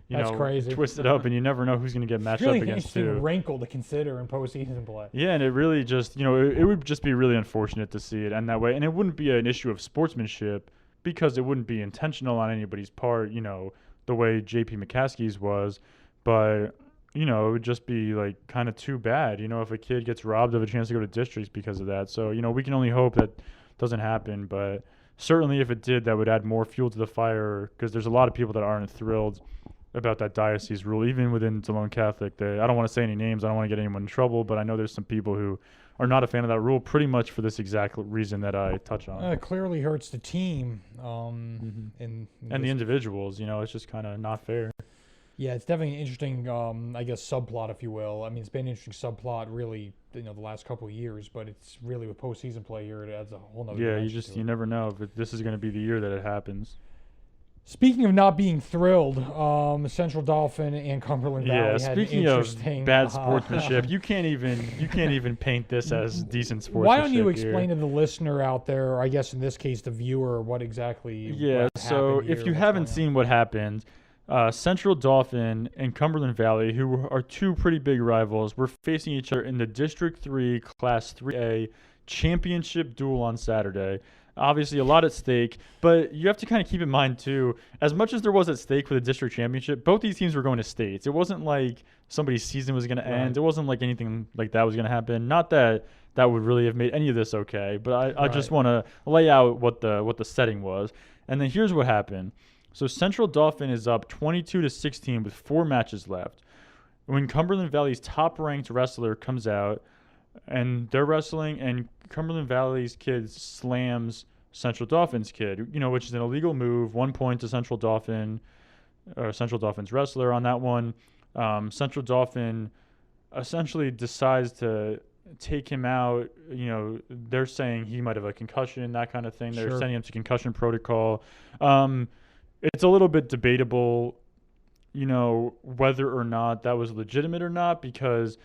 crazy. Twisted up, and you never know who's going to get matched really up against an interesting who. wrinkle to consider in postseason play. Yeah, and it really just, you know, it would just be really unfortunate to see it end that way. And it wouldn't be an issue of sportsmanship because it wouldn't be intentional on anybody's part, you know, the way J.P. McCaskey's was. But, you know, it would just be, like, kind of too bad, you know, if a kid gets robbed of a chance to go to districts because of that. So, you know, we can only hope that doesn't happen. But certainly if it did, that would add more fuel to the fire because there's a lot of people that aren't thrilled about that diocese rule, even within DeLone Catholic. I don't want to say any names. I don't want to get anyone in trouble, but I know there's some people who are not a fan of that rule pretty much for this exact reason that I touch on. It clearly hurts the team and the individuals. You know, it's just kind of not fair. Yeah, it's definitely an interesting, I guess, subplot, if you will. I mean, it's been an interesting subplot, really, you know, the last couple of years, but it's really with postseason play here, it adds a whole nother dimension. You never know if this is going to be the year that it happens. Speaking of not being thrilled, Central Dauphin and Cumberland Valley had an interesting... of bad sportsmanship, you can't even paint this as decent sportsmanship. Why don't you explain to the listener out there, or I guess in this case the viewer, what exactly what so happened if you haven't seen what happened, Central Dauphin and Cumberland Valley, who are 2 pretty big rivals, were facing each other in the District 3 Class 3A championship duel on Saturday. Obviously, a lot at stake, but you have to kind of keep in mind, too, as much as there was at stake for the district championship, both these teams were going to states. It wasn't like somebody's season was going to end. It wasn't like anything like that was going to happen. Not that that would really have made any of this okay, but I just want to lay out what the setting was. And then here's what happened. So Central Dauphin is up 22-16 with 4 matches left. When Cumberland Valley's top-ranked wrestler comes out, and they're wrestling, and Cumberland Valley's kid slams Central Dauphin's kid, which is an illegal move. 1 point to Central Dauphin, or Central Dauphin's wrestler on that one. Central Dauphin essentially decides to take him out. They're saying he might have a concussion, that kind of thing. They're sending him to concussion protocol. It's a little bit debatable, whether or not that was legitimate or not, because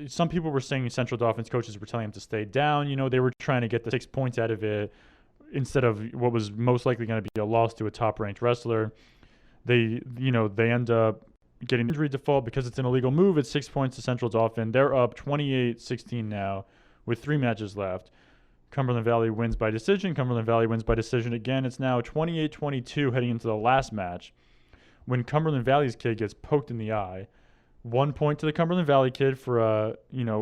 some people were saying Central Dauphin's coaches were telling him to stay down. They were trying to get the 6 points out of it instead of what was most likely going to be a loss to a top-ranked wrestler. They end up getting injury default because it's an illegal move. It's 6 points to Central Dauphin. They're up 28-16 now with 3 matches left. Cumberland Valley wins by decision. Cumberland Valley wins by decision again. It's now 28-22 heading into the last match when Cumberland Valley's kid gets poked in the eye. 1 point to the Cumberland Valley kid for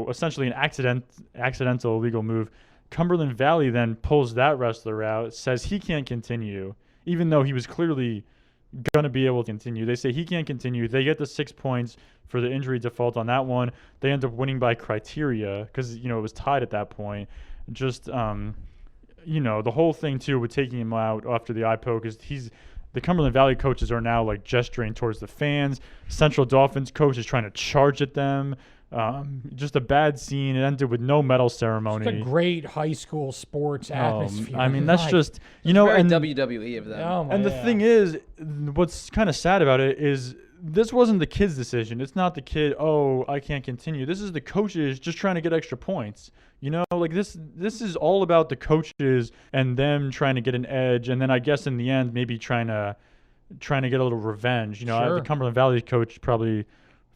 essentially an accidental illegal move. Cumberland Valley then pulls that wrestler out, says he can't continue, even though he was clearly going to be able to continue. They say he can't continue. They get the 6 points for the injury default on that one. They end up winning by criteria because, it was tied at that point. Just, the whole thing, too, with taking him out after the eye poke is the Cumberland Valley coaches are now like gesturing towards the fans. Central Dauphin's coach is trying to charge at them. Just a bad scene. It ended with no medal ceremony. Just a great high school sports atmosphere. I mean, that's just, very and WWE of them. And the thing is, what's kind of sad about it is this wasn't the kid's decision. It's not the kid, I can't continue. This is the coaches just trying to get extra points. This is all about the coaches and them trying to get an edge, and then I guess in the end maybe trying to get a little revenge. The Cumberland Valley coach probably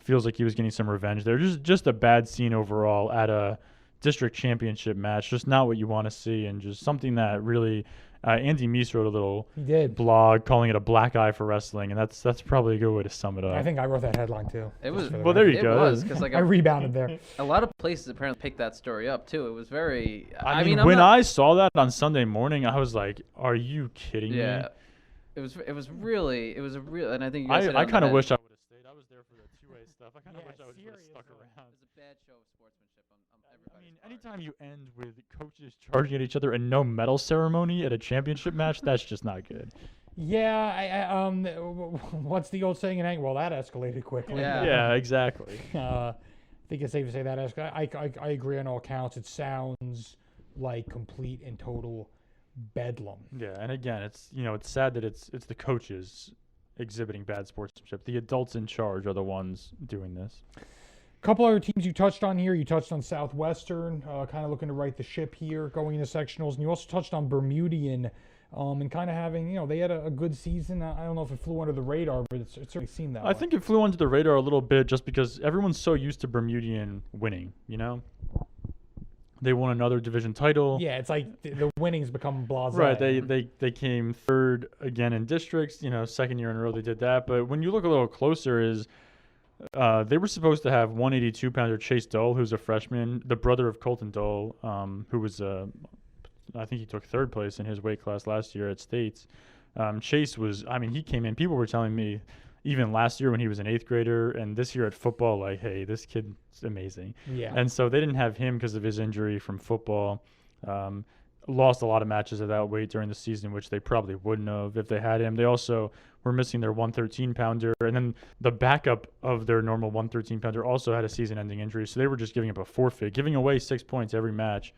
feels like he was getting some revenge there. Just a bad scene overall at a district championship match. Just not what you want to see, and just something that really Andy Meese wrote a little blog calling it a black eye for wrestling, and that's probably a good way to sum it up. I think I wrote that headline too. It was well. There you go. It was because I rebounded there. A lot of places apparently picked that story up too. It was very. I mean, when I saw that on Sunday morning, I was like, "Are you kidding me?" Yeah, it was a real, and I think I kind of wish I would have stayed. I was there for the two-way stuff. I kind of wish I would have stuck around. It was a bad show of sportsmanship. Anytime you end with coaches charging at each other and no medal ceremony at a championship match, that's just not good. Yeah, what's the old saying in Ang? Well, that escalated quickly. Yeah, exactly. I think it's safe to say that I agree on all counts. It sounds like complete and total bedlam. Yeah, and again, it's sad that it's the coaches exhibiting bad sportsmanship. The adults in charge are the ones doing this. Couple other teams you touched on here. You touched on Southwestern, kind of looking to right the ship here going into sectionals. And you also touched on Bermudian and kind of having, they had a good season. I don't know if it flew under the radar, but it certainly seemed that way. I think it flew under the radar a little bit just because everyone's so used to Bermudian winning, They won another division title. Yeah, it's like the winnings become blasé. Right, they came third again in districts, second year in a row they did that. But when you look a little closer is they were supposed to have 182-pounder Chase Dole, who's a freshman, the brother of Colton Dole, who was, I think he took third place in his weight class last year at States. Chase was, he came in, people were telling me even last year when he was an 8th grader and this year at football, like, hey, this kid's amazing. Yeah. And so they didn't have him because of his injury from football. Lost a lot of matches at that weight during the season, which they probably wouldn't have if they had him. They also were missing their 113-pounder, and then the backup of their normal 113-pounder also had a season-ending injury, so they were just giving up a forfeit, giving away 6 points every match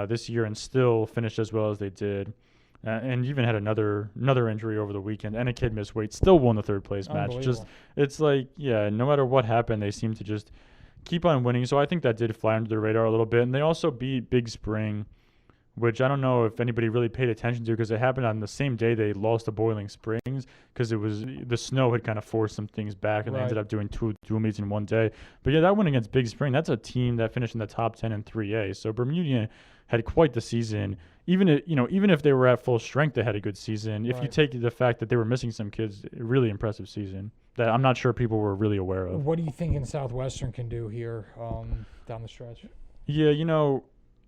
this year, and still finished as well as they did. And even had another injury over the weekend, and a kid missed weight, still won the third-place match. Just it's like, no matter what happened, they seem to just keep on winning. So I think that did fly under the radar a little bit, and they also beat Big Spring, which I don't know if anybody really paid attention to because it happened on the same day they lost to Boiling Springs because the snow had kind of forced some things back, and they ended up doing 2 dual meets in one day. But yeah, that win against Big Spring, that's a team that finished in the top 10 in 3A. So Bermudian had quite the season. Even if they were at full strength, they had a good season. If you take the fact that they were missing some kids, a really impressive season that I'm not sure people were really aware of. What do you think Southwestern can do here down the stretch? Yeah,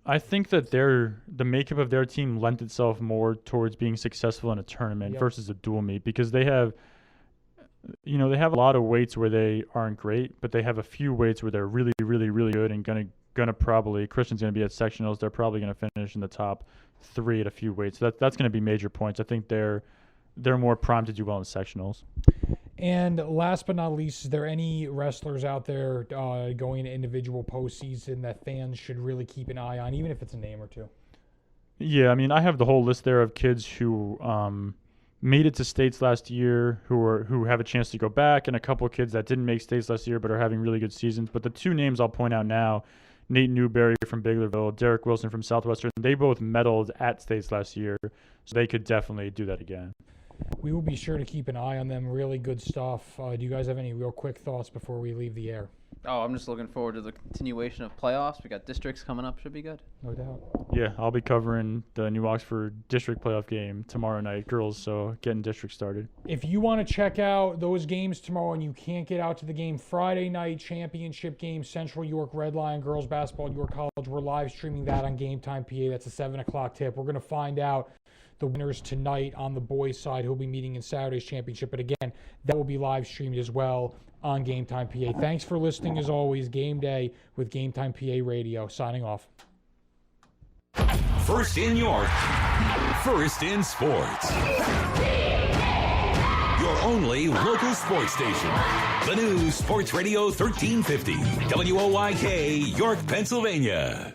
I think that the makeup of their team lent itself more towards being successful in a tournament versus a dual meet because they have a lot of weights where they aren't great, but they have a few weights where they're really, really, really good and gonna probably Christian's gonna be at sectionals. They're probably gonna finish in the top 3 at a few weights. So that's gonna be major points. I think they're more primed to do well in sectionals. And last but not least, is there any wrestlers out there going to individual postseason that fans should really keep an eye on, even if it's a name or two? Yeah, I mean, I have the whole list there of kids who made it to states last year, who have a chance to go back, and a couple of kids that didn't make states last year but are having really good seasons. But the 2 names I'll point out now, Nate Newberry from Biglerville, Derek Wilson from Southwestern, they both medaled at states last year, so they could definitely do that again. We will be sure to keep an eye on them. Really good stuff. Do you guys have any real quick thoughts before we leave the air? Oh, I'm just looking forward to the continuation of playoffs. We got districts coming up. Should be good. No doubt. Yeah, I'll be covering the New Oxford district playoff game tomorrow night, girls, so getting district started. If you want to check out those games tomorrow and you can't get out to the game, Friday night championship game, Central York Red Lion girls basketball at York College. We're live streaming that on GameTime PA. That's a 7 o'clock tip. We're going to find out the winners tonight on the boys' side who'll be meeting in Saturday's championship. But again, that will be live streamed as well on GameTime PA. Thanks for listening as always. Game Day with GameTime PA Radio. Signing off. First in York, first in sports. Your only local sports station. The new Sports Radio 1350, WOYK, York, Pennsylvania.